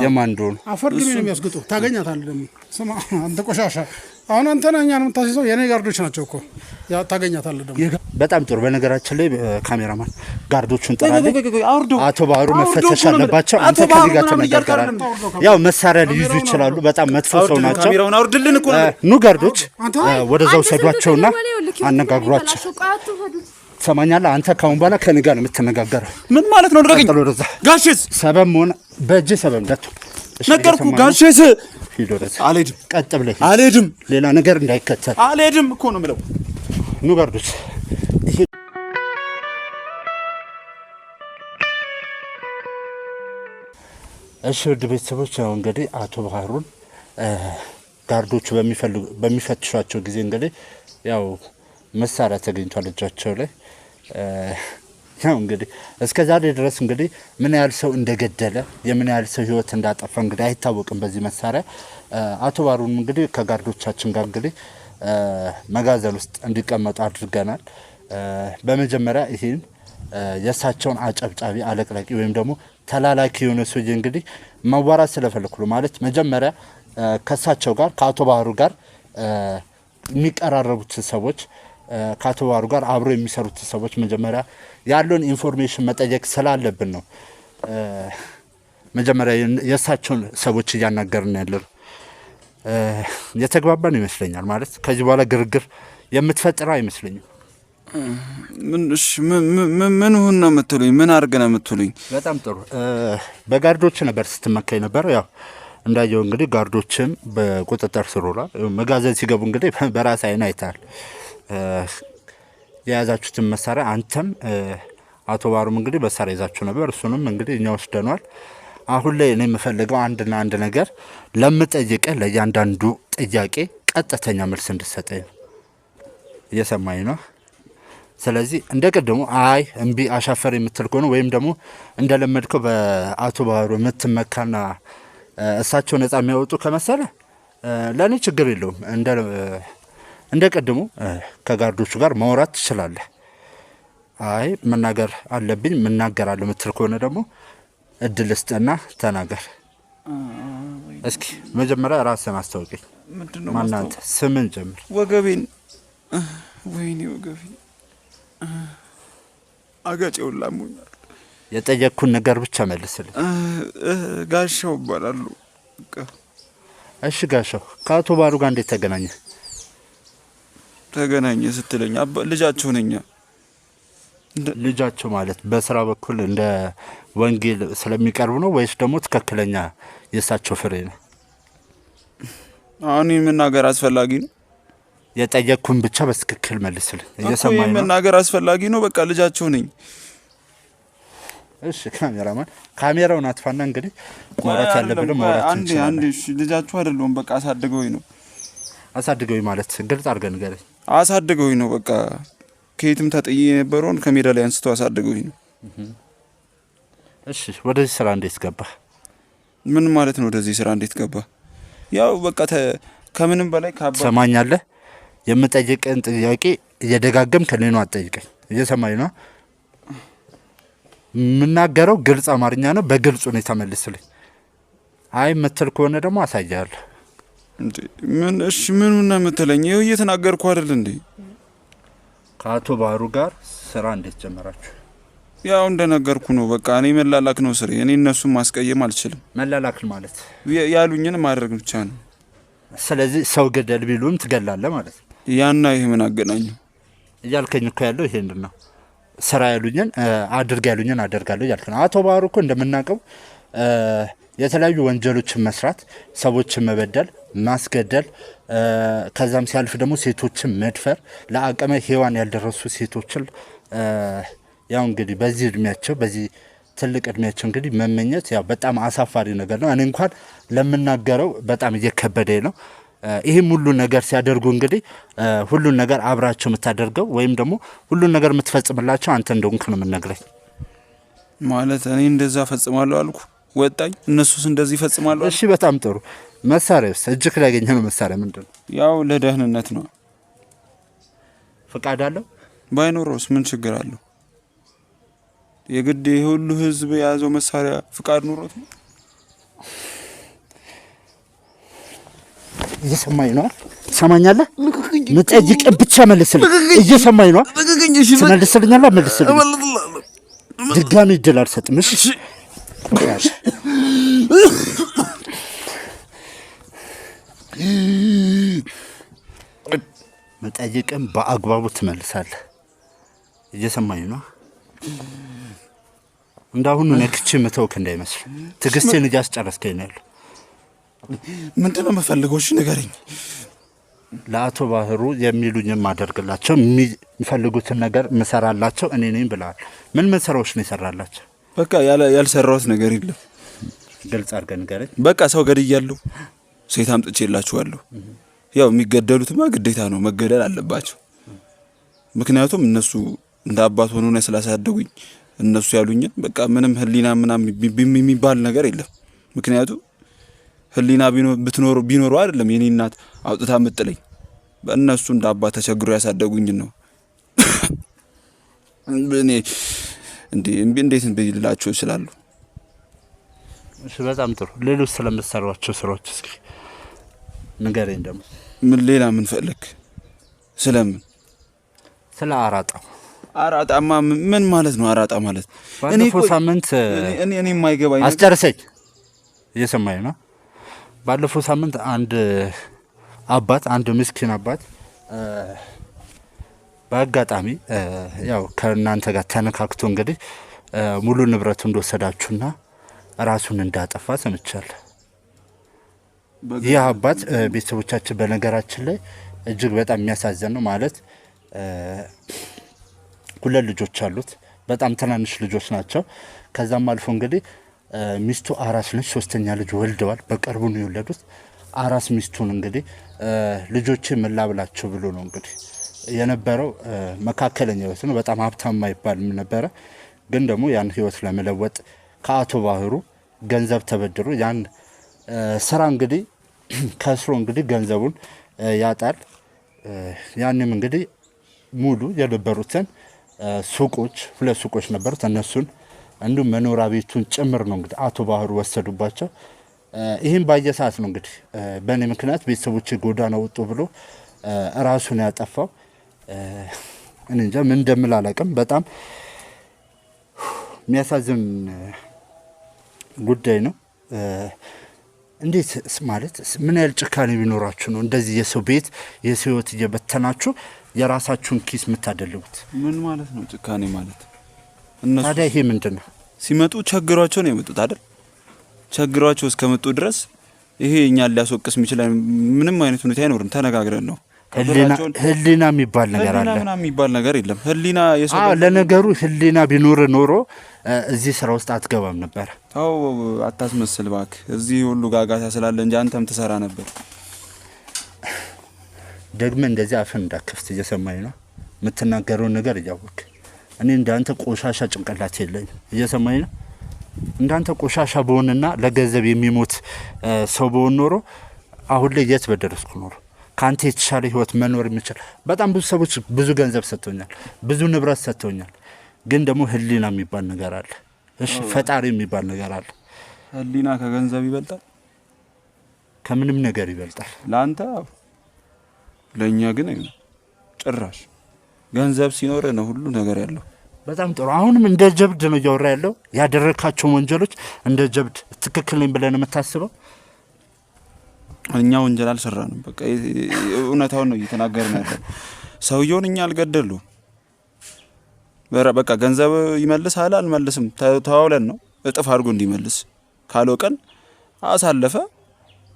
የማን እንደሆኑ። አፈር ግን ነው የሚያስገጡ። ታገኛታለህ ደግሞ። ስማ አንተ ቆሻሻ፣ አሁን አንተ ነህ እኛን የምታስይዘው። የኔ ጋርዶች ናቸው እኮ። ያ ታገኛታለህ ደግሞ። በጣም ጥሩ። በነገራችን ላይ ካሜራማን ጋርዶቹን ጥራልኝ። አቶ ባህሩ መፈተሽ አለባቸው። አንተ ከዚህ ጋር ተነጋገራለህ። ያው መሳሪያ ሊይዙ ይችላሉ። በጣም መጥፎ ሰው ናቸው። ካሜራውን አውርድልን እኮ ኑ ጋርዶች ወደዛው ሰዷቸውና አነጋግሯቸው። ሰማኛለህ? አንተ ካሁን በኋላ ከኔ ጋር ነው የምትነጋገረው። ምን ማለት ነው? ድረገኝ ጋሽስ ሰበብ መሆን በእጅ ሰበብ እንዳት ነገርኩህ። ጋሽስ ሂድ ወደዛ። አልሄድም። ቀጥ ብለህ አልሄድም። ሌላ ነገር እንዳይከተል አልሄድም እኮ ነው የምለው። ኑ ጋርዶች። እሺ ውድ ቤተሰቦች፣ ያው እንግዲህ አቶ ባህሩን ጋርዶቹ በሚፈትሿቸው ጊዜ እንግዲህ ያው መሳሪያ ተገኝቷል እጃቸው ላይ። ያው እንግዲህ እስከ ዛሬ ድረስ እንግዲህ ምን ያህል ሰው እንደገደለ የምን ያህል ሰው ሕይወት እንዳጠፋ እንግዲህ አይታወቅም በዚህ መሳሪያ። አቶ ባህሩን እንግዲህ ከጋርዶቻችን ጋር እንግዲህ መጋዘን ውስጥ እንዲቀመጡ አድርገናል። በመጀመሪያ ይህን የእሳቸውን አጨብጫቢ አለቅላቂ ወይም ደግሞ ተላላኪ የሆነ ሰውዬ እንግዲህ ማዋራት ስለፈለኩ ማለት መጀመሪያ ከእሳቸው ጋር ከአቶ ባህሩ ጋር የሚቀራረቡት ሰዎች ከአቶ ባህሩ ጋር አብሮ የሚሰሩት ሰዎች መጀመሪያ ያለውን ኢንፎርሜሽን መጠየቅ ስላለብን ነው። መጀመሪያ የእሳቸውን ሰዎች እያናገርን ያለን የተግባባን ይመስለኛል። ማለት ከዚህ በኋላ ግርግር የምትፈጥረው አይመስለኝም። ምን ሁን ነው የምትሉኝ? ምን አድርገህ ነው የምትሉኝ? በጣም ጥሩ። በጋርዶች ነበር ስትመካኝ ነበር። ያው እንዳየው እንግዲህ ጋርዶችም በቁጥጥር ስር ውሏል። መጋዘን ሲገቡ እንግዲህ በራስ አይን አይተሃል የያዛችሁትን መሳሪያ። አንተም አቶ ባህሩም እንግዲህ መሳሪያ ይዛችሁ ነበር። እሱንም እንግዲህ እኛ ወስደነዋል። አሁን ላይ እኔ የምፈልገው አንድና አንድ ነገር ለምጠይቅህ ለእያንዳንዱ ጥያቄ ቀጥተኛ መልስ እንድትሰጠኝ ነው። እየሰማኝ ነው? ስለዚህ እንደ ቀደሙ አይ እምቢ አሻፈር የምትል ከሆነ ወይም ደግሞ እንደለመድከው በአቶ ባህሩ የምትመካና እሳቸው ነጻ የሚያወጡ ከመሰለ ለእኔ ችግር የለውም። እንደ ቀደሙ ከጋርዶቹ ጋር ማውራት ትችላለህ። አይ መናገር አለብኝ ምናገራለሁ የምትል ከሆነ ደግሞ እድል ስጠና ተናገር። እስኪ መጀመሪያ ራስህን አስታውቀኝ። ማናንተ ስምን ጀምር። ወገቤን፣ ወይኔ ወገቤን፣ አገጬውን ላሞኛል። የጠየቅኩን ነገር ብቻ መልስልኝ። ጋሻው እባላለሁ። እሺ ጋሻው ከአቶ ባህሩ ጋር እንዴት ተገናኘ? ተገናኘ ስትለኝ ልጃቸው ነኝ። ልጃቸው ማለት በስራ በኩል እንደ ወንጌል ስለሚቀርቡ ነው ወይስ ደግሞ ትክክለኛ የእሳቸው ፍሬ ነው? አሁን መናገር አስፈላጊ ነው? የጠየቅኩን ብቻ በትክክል መልስልኝ። እየሰማኝ ነው? መናገር አስፈላጊ ነው? በቃ ልጃቸው ነኝ። እሺ ካሜራማን ካሜራውን አጥፋና እንግዲህ ማውራት ያለብን ማውራት እንችላለን። አንዴ እሺ ልጃችሁ አይደለም በቃ አሳድገውኝ ነው። አሳድገውኝ ማለት ግልጽ አድርገን ንገረኝ። አሳድገውኝ ነው በቃ ከየትም ተጥዬ የነበረውን ከሜዳ ላይ አንስቶ አሳድገውኝ ነው። እሺ ወደዚህ ስራ እንዴት ገባ? ምን ማለት ነው ወደዚህ ስራ እንዴት ገባ? ያው በቃ ከምንም በላይ ሰማኛለህ። የምጠይቅህን ጥያቄ እየደጋገም ከኔ ነው አትጠይቀኝ። እየሰማኝ ነው? የምናገረው ግልጽ አማርኛ ነው። በግልጽ ሁኔታ መልስልኝ። አይ ምትል ከሆነ ደግሞ አሳያለሁ። እንዴ ምን? እሺ ምኑን ነው የምትለኝ? ይኸው እየተናገርኩ አይደል እንዴ? ከአቶ ባህሩ ጋር ስራ እንዴት ጀመራችሁ? ያው እንደነገርኩ ነው። በቃ እኔ መላላክ ነው ስሬ። እኔ እነሱን ማስቀየም አልችልም። መላላክ ማለት ያሉኝን ማድረግ ብቻ ነው። ስለዚህ ሰው ገደል ቢሉም ትገላለህ ማለት ነው። ያና ይሄ ምን አገናኘው? እያልከኝ እኮ ያለው ይሄን ነው። ስራ ያሉኝን አድርግ ያሉኝን አደርጋለሁ እያልክ ነው። አቶ ባህሩ እኮ እንደምናውቀው የተለያዩ ወንጀሎችን መስራት፣ ሰዎችን መበደል፣ ማስገደል፣ ከዛም ሲያልፍ ደግሞ ሴቶችን መድፈር፣ ለአቅመ ሔዋን ያልደረሱ ሴቶችን ያው እንግዲህ በዚህ እድሜያቸው በዚህ ትልቅ እድሜያቸው እንግዲህ መመኘት ያው በጣም አሳፋሪ ነገር ነው። እኔ እንኳን ለምናገረው በጣም እየከበደኝ ነው። ይህም ሁሉ ነገር ሲያደርጉ እንግዲህ ሁሉን ነገር አብራቸው የምታደርገው ወይም ደግሞ ሁሉን ነገር የምትፈጽምላቸው አንተ እንደሆንክ ነው የምነግረኝ። ማለት እኔ እንደዛ ፈጽማለሁ አልኩ ወጣኝ፣ እነሱስ እንደዚህ ፈጽማለሁ። እሺ በጣም ጥሩ። መሳሪያውስ እጅክ ላይ ያገኘነው መሳሪያ ምንድን ነው? ያው ለደህንነት ነው። ፍቃድ አለው? ባይኖረውስ ምን ችግር አለው? የግድ ሁሉ ህዝብ የያዘው መሳሪያ ፍቃድ ኑሮት ነው? እየሰማኝ ነው? ሰማኛለህ? ምጠይቅ ብቻ መልስልኝ። እየሰማኝ ነው? መልስልኛለህ? መልስልኝ። ድጋሚ እድል አልሰጥም። እሺ መጠይቅም በአግባቡ ትመልሳለህ። እየሰማኝ ነው? እንዳሁኑ ነክቼ መተውክ እንዳይመስል። ትዕግስቴን እያስጨረስከኝ ነው ያለው። ምንድን ነው የምፈልገው? እሺ ንገረኝ። ለአቶ ባህሩ የሚሉኝን ማደርግላቸው፣ የሚፈልጉትን ነገር ምሰራላቸው እኔ ነኝ ብለዋል። ምን ስራዎች ነው የሰራላቸው? በቃ ያልሰራሁት ነገር የለም። ግልጽ አድርገህ ንገረኝ። በቃ ሰው ገድያለሁ፣ ሴት አምጥቼላችኋለሁ። ያው የሚገደሉትማ ግዴታ ነው መገደል አለባቸው። ምክንያቱም እነሱ እንደ አባት ሆኖ ነው ስላሳደጉኝ። እነሱ ያሉኝን በቃ ምንም ህሊና ምናምን የሚባል ነገር የለም። ምክንያቱም ህሊና ቢኖሩ አይደለም የኔ እናት አውጥታ ምጥለኝ። በእነሱ እንደ አባት ተቸግሮ ያሳደጉኝ ነው። እኔ እንዴት ልላቸው ይችላሉ? እሺ በጣም ጥሩ። ሌሎች ስለምትሰሯቸው ስራዎች እስኪ ንገረኝ። ደግሞ ምን ሌላ ምን ፈለክ? ስለምን? ስለ አራጣው። አራጣማ ምን ማለት ነው? አራጣ ማለት ባለፈው ሳምንት እኔ የማይገባኝ አስጨርሰኝ። እየሰማኝ ነው? ባለፈው ሳምንት አንድ ምስኪን አባት በአጋጣሚ ያው ከእናንተ ጋር ተነካክቶ እንግዲህ ሙሉ ንብረቱ እንደወሰዳችሁና ራሱን እንዳጠፋ ሰምቻለሁ። ይህ አባት ቤተሰቦቻችን በነገራችን ላይ እጅግ በጣም የሚያሳዝን ነው። ማለት ሁለት ልጆች አሉት። በጣም ትናንሽ ልጆች ናቸው። ከዛም አልፎ እንግዲህ ሚስቱ አራስ ነች። ሶስተኛ ልጅ ወልደዋል። በቅርቡ ነው የወለዱት። አራስ ሚስቱን እንግዲህ ልጆቼ ምን ላብላቸው ብሎ ነው እንግዲህ የነበረው። መካከለኛ ህይወት ነው። በጣም ሀብታም አይባልም ነበረ። ግን ደግሞ ያን ህይወት ለመለወጥ ከአቶ ባህሩ ገንዘብ ተበድሮ ያን ስራ እንግዲህ ከስሮ እንግዲህ ገንዘቡን ያጣል። ያንም እንግዲህ ሙሉ የነበሩትን ሱቆች፣ ሁለት ሱቆች ነበሩት። እነሱን እንዲሁም መኖሪያ ቤቱን ጭምር ነው እንግዲህ አቶ ባህሩ ወሰዱባቸው። ይህም ባየ ሰዓት ነው እንግዲህ በእኔ ምክንያት ቤተሰቦች ጎዳና ወጡ ብሎ ራሱን ያጠፋው። እኔ እንጃ ምን እንደምል አላውቅም። በጣም የሚያሳዝን ጉዳይ ነው። እንዴት ማለት ምን ያህል ጭካኔ ቢኖራችሁ ነው እንደዚህ የሰው ቤት የሰው ህይወት እየበተናችሁ የራሳችሁን ኪስ የምታደልቡት? ምን ማለት ነው ጭካኔ ማለት? እነሱ ታዲያ ይሄ ምንድነው? ሲመጡ ቸግሯቸው ነው የመጡት አይደል? ቸግሯቸው እስከመጡ ድረስ ይሄ እኛን ሊያስወቅስ የሚችል ምንም አይነት ሁኔታ አይኖርም። ተነጋግረን ነው። ህሊና የሚባል ነገር አለ። ህሊና የሚባል ነገር የለም። ህሊና የሰው ለነገሩ ህሊና ቢኖር ኖሮ እዚህ ስራ ውስጥ አትገባም ነበር። ታው አታስመስል እባክህ። እዚህ ሁሉ ጋጋታ ስላለ እንጂ አንተም ትሰራ ነበር። ደግመህ እንደዚህ አፍን እንዳከፍት እየሰማኝ ነው የምትናገረውን ነገር እያወቅ። እኔ እንዳንተ ቆሻሻ ጭንቅላት የለኝም። እየሰማኝ ነው። እንዳንተ ቆሻሻ በሆንና ለገንዘብ የሚሞት ሰው በሆን ኖሮ አሁን ላይ የት በደረስኩ ኖሮ። ካንተ የተሻለ ህይወት መኖር የሚችል በጣም ብዙ ሰዎች ብዙ ገንዘብ ሰጥተውኛል፣ ብዙ ንብረት ሰጥተውኛል። ግን ደግሞ ህሊና የሚባል ነገር አለ። እሺ ፈጣሪ የሚባል ነገር አለ። ህሊና ከገንዘብ ይበልጣል? ከምንም ነገር ይበልጣል ላንተ። ለኛ ግን ጭራሽ ገንዘብ ሲኖር ነው ሁሉ ነገር ያለው። በጣም ጥሩ። አሁንም እንደ ጀብድ ነው እያወራ ያለው። ያደረካቸው ወንጀሎች እንደ ጀብድ ትክክል ነኝ ብለን የምታስበው? እኛ ወንጀል አልሰራንም። በቃ እውነታውን ነው እየተናገርን ያለው። ሰውየውን እኛ አልገደሉም። በቃ ገንዘብ ይመልስ አለ አልመልስም ተዋውለን ነው እጥፍ አድርጎ እንዲመልስ ካለው ቀን አሳለፈ።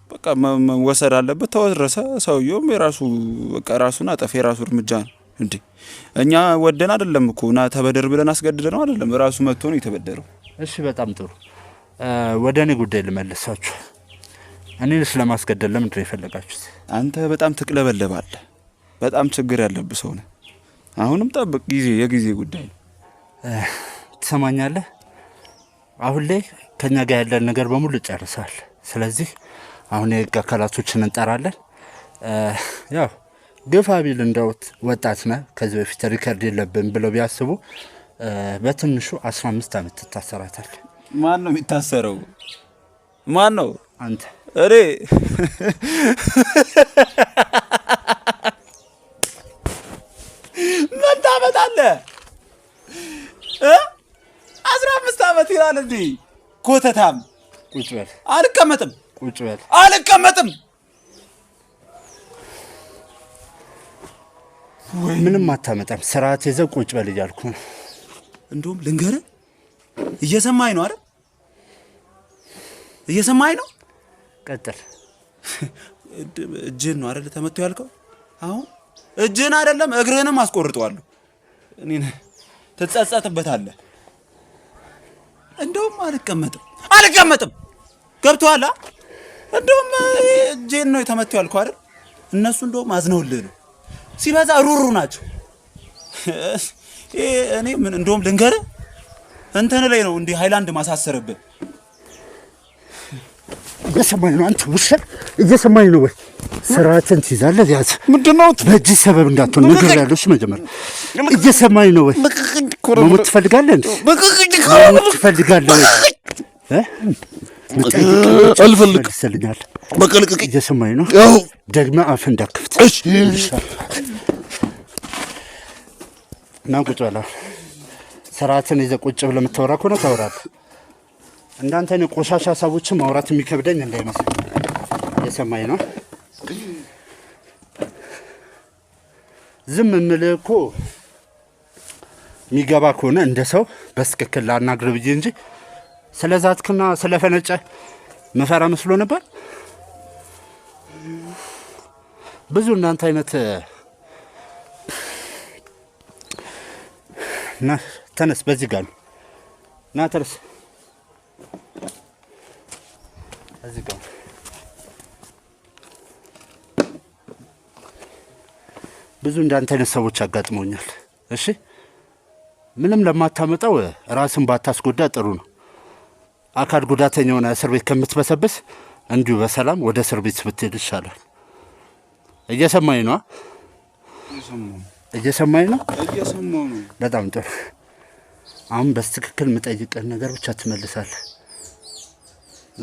በቃ መወሰድ አለበት ተወረሰ። ሰውየውም የራሱ በቃ ራሱን አጠፈ። የራሱ እርምጃ ነው እንዴ። እኛ ወደን አይደለም እኮ ና ተበደር ብለን አስገድደ ነው አይደለም። ራሱ መጥቶ ነው የተበደረው። እሺ በጣም ጥሩ። ወደ እኔ ጉዳይ ልመልሳችሁ። እኔንስ ለማስገደል ለምንድን ነው የፈለጋችሁት? አንተ በጣም ትቅለበለባለህ። በጣም ችግር ያለብህ ሰው ነህ። አሁንም ጠብቅ፣ የጊዜ ጉዳይ ነው። ትሰማኛለህ? አሁን ላይ ከኛ ጋር ያለን ነገር በሙሉ ጨርሳል። ስለዚህ አሁን የህግ አካላቶችን እንጠራለን። ያው ግፋ ቢል እንደውት ወጣት ነህ፣ ከዚህ በፊት ሪከርድ የለብን ብለው ቢያስቡ በትንሹ 15 ዓመት ትታሰራታል። ማን ነው የሚታሰረው? ማን ነው? አንተ። እሬ ምን ታመጣለህ? 15 ዓመት ይላል እንዴ? ኮተታም። ቁጭ በል። አልቀመጥም። ቁጭ በል። አልቀመጥም። ምንም አታመጣም። ስርዓት ይዘህ ቁጭ በል እያልኩ ነው። እንደውም ልንገርህ፣ እየሰማኝ ነው አይደል? እየሰማኝ ነው። ቀጥል። እጅህን ነው አይደል ተመቶ ያልከው? አሁን እጅህን አይደለም እግርህንም አስቆርጠዋለሁ። እኔን ትጸጸትበታለህ። እንደውም አልቀመጥም። ገብቶሃል? እንደውም እጅህን ነው የተመቶ ያልከው አይደል? እነሱ እንደውም አዝነውልህ ነው። ሲበዛ ሩሩ ናቸው። እኔ ምን እንደውም ልንገርህ እንትን ላይ ነው እንዲህ ሃይላንድ ማሳሰርብህ። እየሰማኝ ነው አንተ ውሻ? እየሰማኝ ነው ወይ? ስርዓትን ትይዛለህ። ያዝ። ምንድነው? በእጅ ሰበብ እንዳትሆን ነገር ያለሽ መጀመሪያ እየሰማኝ ነው ወይ? መሞት ትፈልጋለህ እንዴ? መሞት ትፈልጋለህ ወይ? አልፈልግም። ይሰልኛል። በቀልቅቅ እየሰማኝ ነው? ደግመህ አፍ እንዳትከፍት። እሺ እና ቁጭ በል። ስርዓትን ይዘህ ቁጭ ብለህ የምታወራ ከሆነ ታወራለህ። እንዳንተ ነው ቆሻሻ ሀሳቦችን ማውራት የሚከብደኝ እንዳይመስል። እየሰማኝ ነው? ዝም የምልህ እኮ የሚገባ ከሆነ እንደ ሰው በትክክል ላናግር ብዬ እንጂ ስለ ዛትክና ስለ ፈነጨ መፈራ መስሎ ነበር። ብዙ እናንተ አይነት ና ተነስ፣ በዚህ ጋር ና ተነስ፣ እዚህ ጋር ብዙ እንዳንተ አይነት ሰዎች አጋጥመውኛል። እሺ ምንም ለማታመጣው ራስን ባታስጎዳ ጥሩ ነው። አካል ጉዳተኛ ሆነ እስር ቤት ከምትበሰብስ እንዲሁ በሰላም ወደ እስር ቤት ብትሄድ ይሻላል። እየሰማኝ ነው? እየሰማኝ ነው? እየሰማሁ ነው። በጣም ጥሩ። አሁን በትክክል የምጠይቅህን ነገር ብቻ ትመልሳለህ።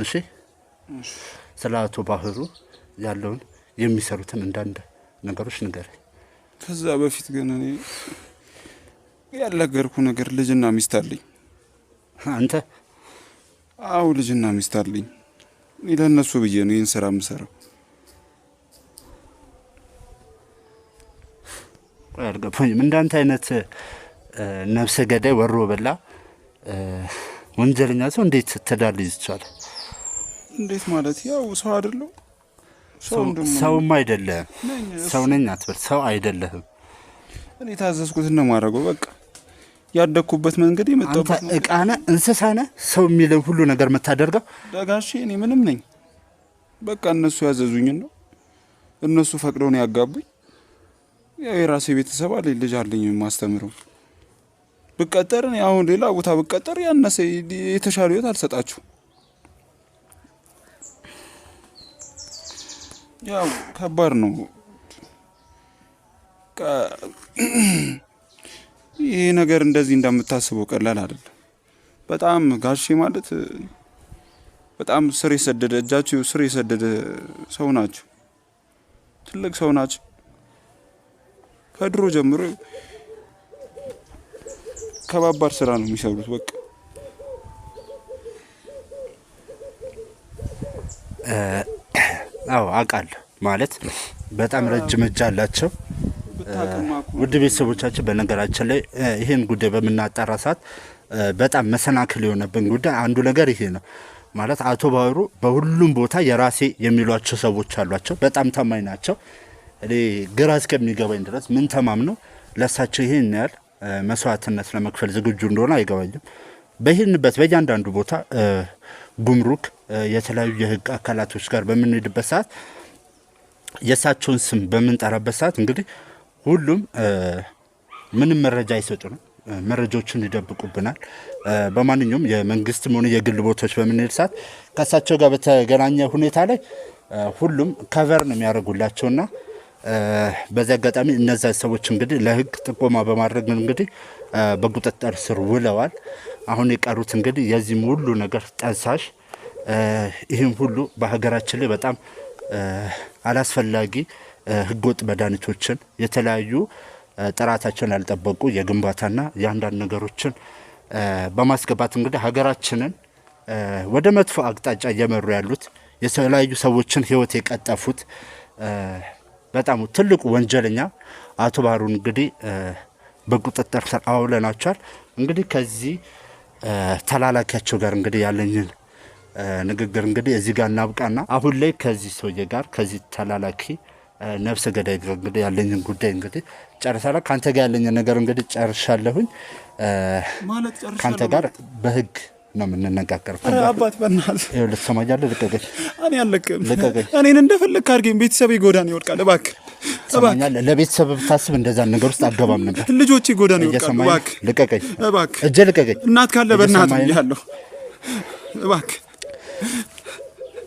እሺ ስለ አቶ ባህሩ ያለውን የሚሰሩትን እንዳንድ ነገሮች ንገረኝ። ከዛ በፊት ግን እኔ ያልነገርኩ ነገር ልጅና ሚስት አለኝ። አንተ? አዎ ልጅና ሚስት አለኝ። ለእነሱ ብዬ ነው ይህን ስራ የምሰራው። አልገባኝም። እንዳንተ አይነት ነፍሰ ገዳይ ወሮ በላ ወንጀለኛ ሰው እንዴት ትዳር ሊይዝ ይችላል? እንዴት ማለት? ያው ሰው አይደለም። ሰውም አይደለም። ሰው ነኝ አትበል። ሰው አይደለህም። እኔ ታዘዝኩትን ነው የማደርገው። በቃ ያደኩበት መንገድ የመጣሁበት አንተ ዕቃ ነህ፣ እንስሳ ነህ። ሰው የሚለው ሁሉ ነገር የምታደርገው ደጋሼ። እኔ ምንም ነኝ። በቃ እነሱ ያዘዙኝን ነው። እነሱ ፈቅደው ነው ያጋቡኝ። ያው የራሴ ቤተሰብ አለኝ፣ ልጅ አለኝ የማስተምረው። ብቀጠር እኔ አሁን ሌላ ቦታ ብቀጠር ያነሰ የተሻለ ህይወት አልሰጣችሁ። ያው ከባድ ነው። ይሄ ነገር እንደዚህ እንደምታስበው ቀላል አይደለም። በጣም ጋሼ ማለት በጣም ስር የሰደደ እጃቸው ስር የሰደደ ሰው ናቸው። ትልቅ ሰው ናቸው። ከድሮ ጀምሮ ከባባድ ስራ ነው የሚሰሩት። በቃ አዎ አውቃለሁ። ማለት በጣም ረጅም እጅ አላቸው። ውድ ቤተሰቦቻችን በነገራችን ላይ ይህን ጉዳይ በምናጣራ ሰዓት በጣም መሰናክል የሆነብን ጉዳይ አንዱ ነገር ይሄ ነው። ማለት አቶ ባህሩ በሁሉም ቦታ የራሴ የሚሏቸው ሰዎች አሏቸው። በጣም ታማኝ ናቸው። እኔ ግራ እስከሚገባኝ ድረስ ምን ተማምነው ለሳቸው ይሄን ያህል መስዋዕትነት ለመክፈል ዝግጁ እንደሆነ አይገባኝም። በይህንበት በእያንዳንዱ ቦታ ጉምሩክ፣ የተለያዩ የህግ አካላቶች ጋር በምንሄድበት ሰዓት የእሳቸውን ስም በምንጠራበት ሰዓት እንግዲህ ሁሉም ምንም መረጃ አይሰጡንም። መረጃዎችን ይደብቁብናል። በማንኛውም የመንግስትም ሆነ የግል ቦታዎች በምንሄድ ሰዓት ከእሳቸው ጋር በተገናኘ ሁኔታ ላይ ሁሉም ከቨር ነው የሚያደርጉላቸውና በዚህ አጋጣሚ እነዛ ሰዎች እንግዲህ ለህግ ጥቆማ በማድረግ እንግዲህ በቁጥጥር ስር ውለዋል። አሁን የቀሩት እንግዲህ የዚህም ሁሉ ነገር ጠንሳሽ ይህም ሁሉ በሀገራችን ላይ በጣም አላስፈላጊ ህገወጥ መድኃኒቶችን የተለያዩ ጥራታቸውን ያልጠበቁ የግንባታና የአንዳንድ ነገሮችን በማስገባት እንግዲህ ሀገራችንን ወደ መጥፎ አቅጣጫ እየመሩ ያሉት የተለያዩ ሰዎችን ህይወት የቀጠፉት በጣም ትልቁ ወንጀለኛ አቶ ባህሩን እንግዲህ በቁጥጥር ስር አውለናቸዋል። እንግዲህ ከዚህ ተላላኪያቸው ጋር እንግዲህ ያለኝን ንግግር እንግዲህ እዚህ ጋር እናብቃና አሁን ላይ ከዚህ ሰውዬ ጋር ከዚህ ተላላኪ ነፍሰ ገዳይ ጋር እንግዲህ ያለኝን ጉዳይ እንግዲህ ጨርሳለሁ። ካንተ ጋር ያለኝን ነገር እንግዲህ ጨርሻለሁኝ። ማለት ጨርሻለሁ። ካንተ ጋር በህግ ነው የምንነጋገር። አባት በእናትህ ይኸውልህ ትሰማኛለህ? ልቀቀኝ። እኔ አልለቅም። ልቀቀኝ። እኔን እንደፈለግህ አድርገኝ። ቤተሰቤ ጎዳና ይወድቃል። እባክህ ትሰማኛለህ? ለቤተሰብ ብታስብ እንደዛ ነገር ውስጥ አገባም ነበር። ልጆቼ ጎዳና ይወድቃሉ። እባክህ ልቀቀኝ። እባክህ እጄ ልቀቀኝ። እናት ካለ በእናትህ ያለው እባክህ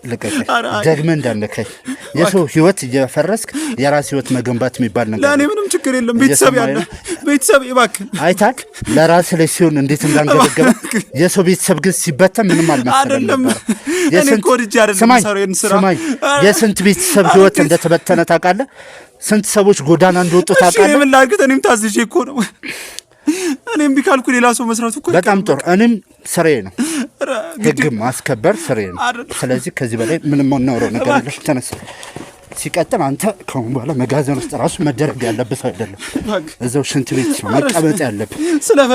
ልቀቀኝ። ደግመህ እንዳነካኝ የሰው ህይወት እየፈረስክ የራስ ህይወት መገንባት የሚባል ነገር ለእኔ ምንም ችግር የለም። ቤተሰብ ያለ ቤተሰብ እባክህ አይታል ለራስ ላይ ሲሆን እንዴት እንዳንገበገበ የሰው ቤተሰብ ግን ሲበተን ምንም አልመሰለም ነበር። ስማኝ፣ የስንት ቤተሰብ ህይወት እንደተበተነ ታውቃለህ? ስንት ሰዎች ጎዳና እንደወጡ ታውቃለህ? ምን ላድርግ? እኔም ታዝዤ እኮ ነው። እኔም ቢካልኩ ሌላ ሰው መስራቱ እኮ በጣም ጥሩ። እኔም ስራዬ ነው፣ ህግ ማስከበር ስራዬ ነው። ስለዚህ ከዚህ በላይ ምንም የምናወራው ነገር የለም። ተነስ። ሲቀጥል አንተ ከአሁን በኋላ መጋዘን ውስጥ ራሱ መደረግ ያለብህ አይደለም። እዛው ሽንት ቤት ነው መቀመጥ ያለብህ።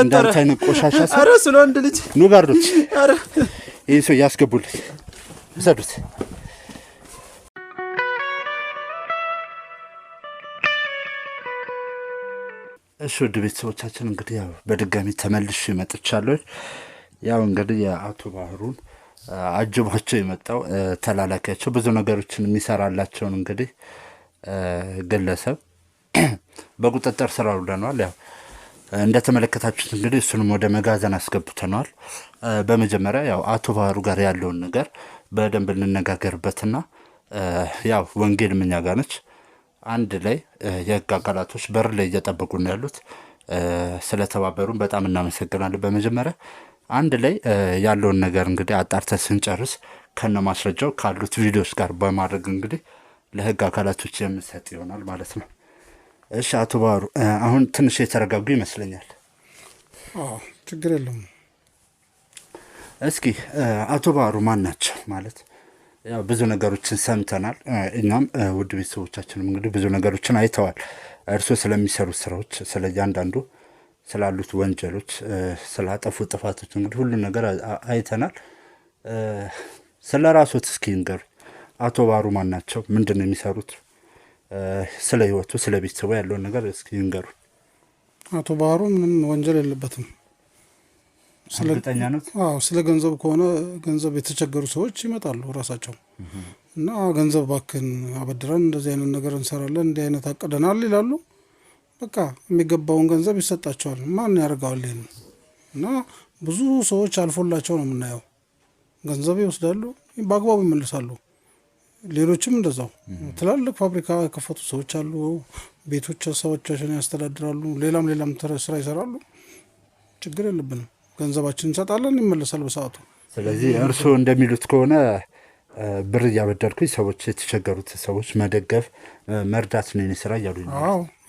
እንዳንተ አይነት ቆሻሻ ሰው። ኧረ ስለ ወንድ ልጅ ኑ ጋርዶች፣ ይህን ሰው ያስገቡልኝ፣ ውሰዱት። እሺ ውድ ቤተሰቦቻችን እንግዲህ ያው በድጋሚ ተመልሼ መጥቻለሁ። ያው እንግዲህ የአቶ ባህሩን አጅቧቸው የመጣው ተላላኪያቸው ብዙ ነገሮችን የሚሰራላቸውን እንግዲህ ግለሰብ በቁጥጥር ስር አውለነዋል። ያው እንደተመለከታችሁት እንግዲህ እሱንም ወደ መጋዘን አስገብተነዋል። በመጀመሪያ ያው አቶ ባህሩ ጋር ያለውን ነገር በደንብ እንነጋገርበትና ያው ወንጌል እኛ ጋር ነች። አንድ ላይ የህግ አካላቶች በር ላይ እየጠበቁ ነው ያሉት። ስለተባበሩን በጣም እናመሰግናለን። በመጀመሪያ አንድ ላይ ያለውን ነገር እንግዲህ አጣርተን ስንጨርስ ከነ ማስረጃው ካሉት ቪዲዮስ ጋር በማድረግ እንግዲህ ለህግ አካላቶች የምንሰጥ ይሆናል ማለት ነው። እሺ አቶ ባህሩ አሁን ትንሽ የተረጋጉ ይመስለኛል። ችግር የለውም። እስኪ አቶ ባህሩ ማን ናቸው ማለት ያው ብዙ ነገሮችን ሰምተናል። እኛም ውድ ቤተሰቦቻችንም እንግዲህ ብዙ ነገሮችን አይተዋል። እርስዎ ስለሚሰሩት ስራዎች፣ ስለ እያንዳንዱ ስላሉት ወንጀሎች፣ ስላጠፉ ጥፋቶች እንግዲህ ሁሉን ነገር አይተናል። ስለ ራስዎት እስኪ ንገሩ። አቶ ባህሩ ማን ናቸው? ምንድን ነው የሚሰሩት? ስለ ህይወቱ፣ ስለ ቤተሰቡ ያለውን ነገር እስኪ ንገሩ። አቶ ባህሩ ምንም ወንጀል የለበትም። እርግጠኛ ነው? አዎ፣ ስለ ገንዘብ ከሆነ ገንዘብ የተቸገሩ ሰዎች ይመጣሉ ራሳቸው እና ገንዘብ ባክን አበድረን እንደዚህ አይነት ነገር እንሰራለን፣ እንዲህ አይነት አቅደናል ይላሉ። በቃ የሚገባውን ገንዘብ ይሰጣቸዋል። ማን ያደርገዋል ይሄን? እና ብዙ ሰዎች አልፎላቸው ነው የምናየው። ገንዘብ ይወስዳሉ፣ በአግባቡ ይመልሳሉ። ሌሎችም እንደዛው ትላልቅ ፋብሪካ የከፈቱ ሰዎች አሉ። ቤቶች ሰዎቻቸውን ያስተዳድራሉ። ሌላም ስራ ይሰራሉ። ችግር የለብንም። ገንዘባችን እንሰጣለን፣ ይመለሳል በሰዓቱ። ስለዚህ እርስዎ እንደሚሉት ከሆነ ብር እያበደርኩኝ ሰዎች የተቸገሩት ሰዎች መደገፍ መርዳት ነው የኔ ስራ እያሉ ነው።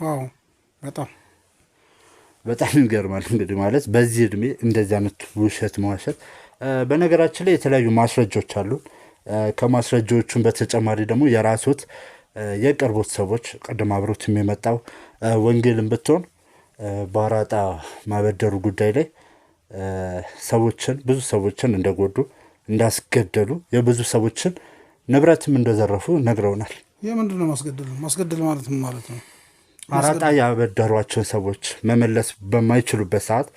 አዎ በጣም ይገርማል። እንግዲህ ማለት በዚህ እድሜ እንደዚህ አይነት ውሸት መዋሸት። በነገራችን ላይ የተለያዩ ማስረጃዎች አሉ። ከማስረጃዎቹም በተጨማሪ ደግሞ የራስዎት የቅርቦት ሰዎች ቅድም አብሮት የመጣው ወንጌልን ብትሆን በአራጣ ማበደሩ ጉዳይ ላይ ብዙ ሰዎችን እንደጎዱ፣ እንዳስገደሉ፣ የብዙ ሰዎችን ንብረትም እንደዘረፉ ነግረውናል። ይህ ምንድን ነው ማስገደል? ማስገደል ማለት ምን ማለት ነው? አራጣ ያበደሯቸውን ሰዎች መመለስ በማይችሉበት ሰዓት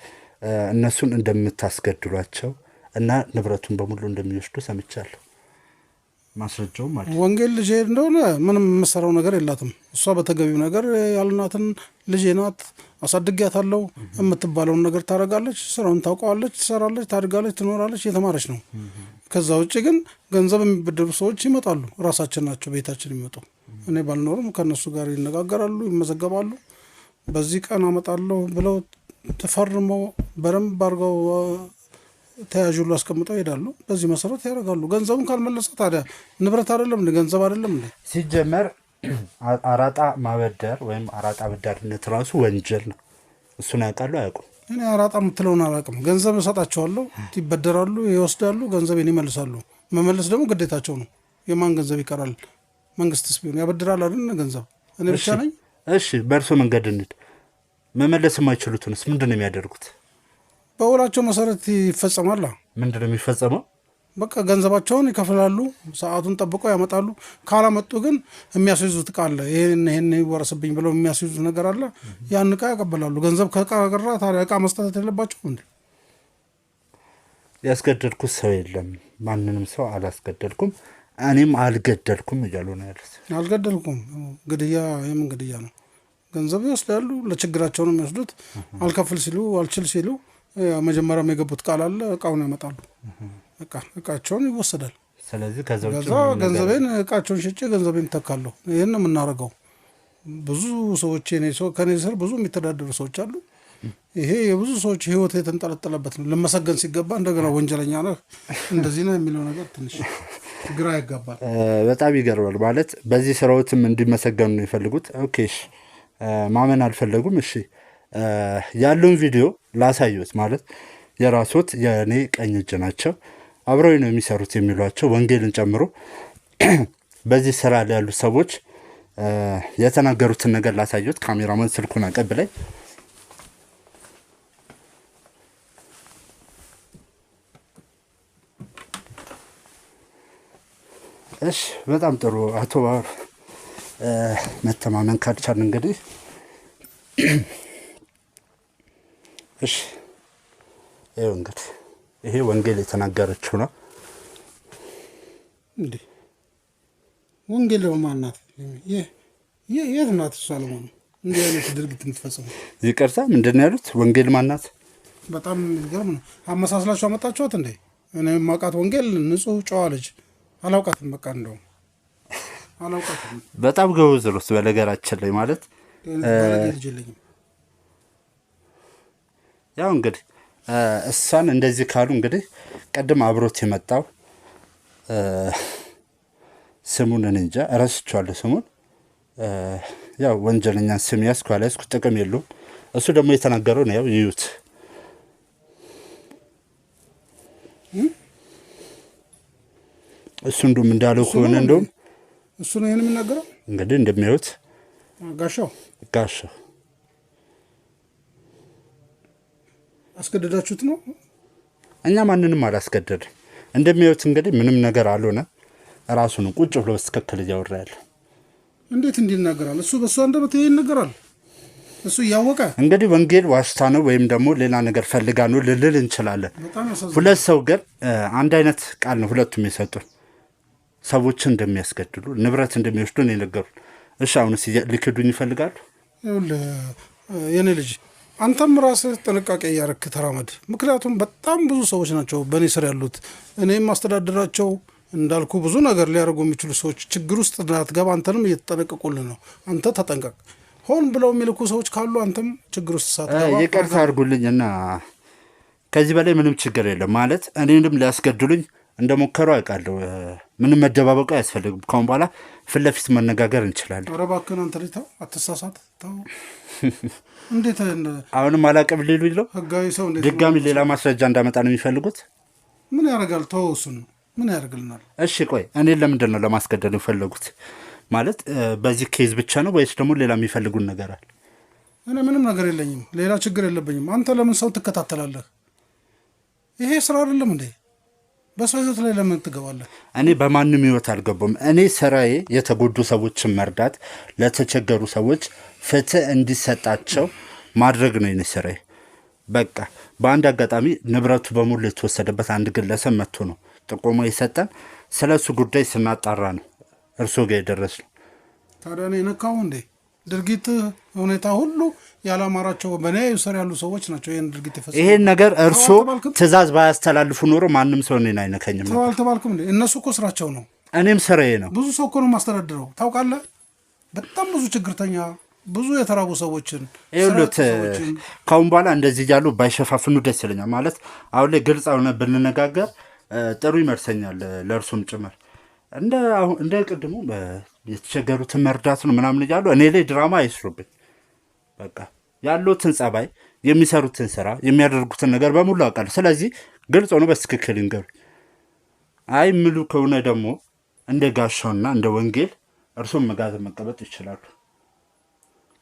እነሱን እንደምታስገድሏቸው እና ንብረቱን በሙሉ እንደሚወስዱ ሰምቻለሁ። ማስረጃውም ማለት ወንጌል ልጄ እንደሆነ ምንም የምሰራው ነገር የላትም። እሷ በተገቢው ነገር ያልናትን ልጄ ናት፣ አሳድጊያታለሁ የምትባለውን ነገር ታደርጋለች። ስራውን ታውቀዋለች፣ ትሰራለች፣ ታድጋለች፣ ትኖራለች፣ እየተማረች ነው። ከዛ ውጭ ግን ገንዘብ የሚበደሩ ሰዎች ይመጣሉ። ራሳችን ናቸው ቤታችን የሚመጡ። እኔ ባልኖርም ከእነሱ ጋር ይነጋገራሉ፣ ይመዘገባሉ። በዚህ ቀን አመጣለሁ ብለው ተፈርመው በደንብ አድርገው ተያዥ ሁሉ አስቀምጠው ይሄዳሉ። በዚህ መሰረት ያደርጋሉ። ገንዘቡን ካልመለሰ ታዲያ ንብረት አይደለም እንዴ? ገንዘብ አይደለም እንዴ? ሲጀመር አራጣ ማበደር ወይም አራጣ አበዳሪነት ራሱ ወንጀል ነው። እሱን ያውቃሉ አያውቁም? እኔ አራጣ የምትለውን አላውቅም። ገንዘብ እሰጣቸዋለሁ፣ ይበደራሉ፣ ይወስዳሉ፣ ገንዘቤን ይመልሳሉ። መመለስ ደግሞ ግዴታቸው ነው። የማን ገንዘብ ይቀራል? መንግስትስ ቢሆን ያበድራል አይደል? ገንዘብ እኔ ብቻ ነኝ? እሺ፣ በእርሶ መንገድ እንሂድ። መመለስ የማይችሉትንስ ምንድን ነው የሚያደርጉት? በውላቸው መሰረት ይፈጸማል። ምንድን ነው የሚፈጸመው? በቃ ገንዘባቸውን ይከፍላሉ፣ ሰዓቱን ጠብቀው ያመጣሉ። ካላመጡ ግን የሚያስይዙት እቃ አለ። ይሄን ይወረስብኝ ብለው የሚያስይዙት ነገር አለ። ያን እቃ ያቀበላሉ። ገንዘብ ከእቃ ቀራ ታዲያ እቃ መስጠት የለባቸውም እንዴ? ያስገደልኩት ሰው የለም፣ ማንንም ሰው አላስገደልኩም፣ እኔም አልገደልኩም እያሉ ነው ያሉት። አልገደልኩም። ግድያ የምን ግድያ ነው? ገንዘብ ይወስዳሉ፣ ለችግራቸው ነው የሚወስዱት። አልከፍል ሲሉ አልችል ሲሉ መጀመሪያም የገቡት ቃል አለ፣ እቃውን ያመጣሉ። እቃቸውን ይወሰዳል። ስለዚህ ከዛ ገንዘቤን እቃቸውን ሸጬ ገንዘቤን ተካለሁ። ይህን ነው የምናደርገው። ብዙ ሰዎች ከኔ ስር ብዙ የሚተዳደሩ ሰዎች አሉ። ይሄ የብዙ ሰዎች ህይወት የተንጠለጠለበት ነው። ልመሰገን ሲገባ እንደገና ወንጀለኛ ነህ እንደዚህ ነው የሚለው ነገር ትንሽ ግራ ያጋባል። በጣም ይገርማል። ማለት በዚህ ስራዎትም እንዲመሰገኑ ነው የፈልጉት። ኦኬ፣ ማመን አልፈለጉም። እሺ፣ ያለውን ቪዲዮ ላሳዩት። ማለት የራስዎት የእኔ ቀኝ እጅ ናቸው፣ አብረው ነው የሚሰሩት የሚሏቸው ወንጌልን ጨምሮ በዚህ ስራ ላይ ያሉ ሰዎች የተናገሩትን ነገር ላሳዩት። ካሜራማን ስልኩን አቀብለኝ። እሺ፣ በጣም ጥሩ አቶ ባህሩ። መተማመን ካልቻል እንግዲህ እሺ፣ ይኸው እንግዲህ ይሄ ወንጌል የተናገረችው ነው። እንዴ ወንጌል ለማናት? የት ናት እሷ? ለማኑ እንዲህ አይነት ድርጊት የምትፈጽመው? ይቅርታ፣ ምንድን ነው ያሉት? ወንጌል ማናት? በጣም ይገርም ነው። አመሳስላችሁ አመጣችኋት እንዴ? እኔ የማውቃት ወንጌል ንጹሕ ጨዋ ልጅ አላውቃትም። በቃ እንደውም አላውቃትም። በጣም ገውዝ ነው በነገራችን ላይ ማለት ልጅ የለኝም። ያው እንግዲህ እሷን እንደዚህ ካሉ እንግዲህ ቅድም አብሮት የመጣው ስሙን እኔ እንጃ እረስቸዋለሁ ስሙን። ያው ወንጀለኛን ስም ያዝኩ አልያዝኩ ጥቅም የለውም። እሱ ደግሞ የተናገረው ነው። ያው ይዩት። እሱ እንደውም እንዳለው ከሆነ እንደውም እሱ ነው ይሄን የሚናገረው። እንግዲህ እንደሚያዩት ጋሻው አስገደዳችሁት ነው? እኛ ማንንም አላስገደድም። እንደሚያዩት እንግዲህ ምንም ነገር አልሆነ። ራሱ ነው ቁጭ ብሎ በትክክል እያወራ ያለው። እንዴት እንዲናገራል? እሱ በእሱ አንደበት ይሄ ይናገራል። እሱ እያወቀ እንግዲህ ወንጌል ዋሽታ ነው ወይም ደግሞ ሌላ ነገር ፈልጋ ነው ልልል እንችላለን። ሁለት ሰው ግን አንድ አይነት ቃል ነው ሁለቱም የሰጡን። ሰዎችን እንደሚያስገድሉ ንብረት እንደሚወስዱ ነው የነገሩን። እሺ አሁንስ ሊክዱኝ ይፈልጋሉ? የኔ ልጅ አንተም ራስህ ጥንቃቄ እያረክ ተራመድ። ምክንያቱም በጣም ብዙ ሰዎች ናቸው በእኔ ስር ያሉት። እኔም ማስተዳደራቸው እንዳልኩ ብዙ ነገር ሊያደርጉ የሚችሉ ሰዎች ችግር ውስጥ እንዳትገባ አንተንም እየተጠነቀቁልህ ነው። አንተ ተጠንቀቅ። ሆን ብለው የሚልኩ ሰዎች ካሉ አንተም ችግር ውስጥ ሳትገባ ይቅርታ አድርጉልኝና ከዚህ በላይ ምንም ችግር የለም። ማለት እኔንም ሊያስገድሉኝ እንደሞከሩ አውቃለሁ። ምንም መደባበቁ አያስፈልግም። ካሁን በኋላ ፊት ለፊት መነጋገር እንችላለን። ኧረ እባክህን አንተ ልጅ ተው፣ አትሳሳት፣ ተው። እንዴት አሁንም አላቅም ሊሉኝ ነው? ህጋዊ ሰው እንዴት ድጋሚ ሌላ ማስረጃ እንዳመጣ ነው የሚፈልጉት? ምን ያደርጋል? ተው፣ እሱን ምን ያደርግልናል? እሺ ቆይ እኔን ለምንድን ነው ለማስገደል የፈለጉት? ማለት በዚህ ኬዝ ብቻ ነው ወይስ ደግሞ ሌላ የሚፈልጉን ነገር አለ? እኔ ምንም ነገር የለኝም፣ ሌላ ችግር የለብኝም። አንተ ለምን ሰው ትከታተላለህ? ይሄ ስራ አይደለም እንዴ? በሰው ህይወት ላይ ለምን ትገባለህ? እኔ በማንም ህይወት አልገባም። እኔ ስራዬ የተጎዱ ሰዎችን መርዳት፣ ለተቸገሩ ሰዎች ፍትህ እንዲሰጣቸው ማድረግ ነው የኔ ስራዬ። በቃ በአንድ አጋጣሚ ንብረቱ በሙሉ የተወሰደበት አንድ ግለሰብ መጥቶ ነው ጥቆማ የሰጠን። ስለ እሱ ጉዳይ ስናጣራ ነው እርሶ ጋር የደረስነው። ታዲያ እኔ ነካው እንዴ? ድርጊት ሁኔታ ሁሉ ያላማራቸው በእኔ ስር ያሉ ሰዎች ናቸው ይህን ድርጊት የፈጸሙት። ይሄን ነገር እርሶ ትእዛዝ ባያስተላልፉ ኖሮ ማንም ሰው እኔን አይነካኝም። ተው አልተባልክም እንዴ? እነሱ እኮ ስራቸው ነው። እኔም ስራዬ ነው። ብዙ ሰው እኮ ነው የማስተዳድረው ታውቃለህ። በጣም ብዙ ችግርተኛ፣ ብዙ የተራቡ ሰዎችን ይሉት ካሁን በኋላ እንደዚህ እያሉ ባይሸፋፍኑ ደስ ይለኛል። ማለት አሁን ላይ ግልጽ ሆነ ብንነጋገር ጥሩ ይመርሰኛል፣ ለእርሱም ጭምር። እንደ ቅድሙ የተቸገሩትን መርዳት ነው ምናምን እያሉ እኔ ላይ ድራማ አይስሩብኝ። በቃ ያሉትን ጸባይ፣ የሚሰሩትን ስራ፣ የሚያደርጉትን ነገር በሙሉ አውቃለሁ። ስለዚህ ግልጽ ሆኖ በትክክል ይንገሩ። አይ ምሉ ከሆነ ደግሞ እንደ ጋሻውና እንደ ወንጌል እርሱም መጋዘን መቀበጥ ይችላሉ።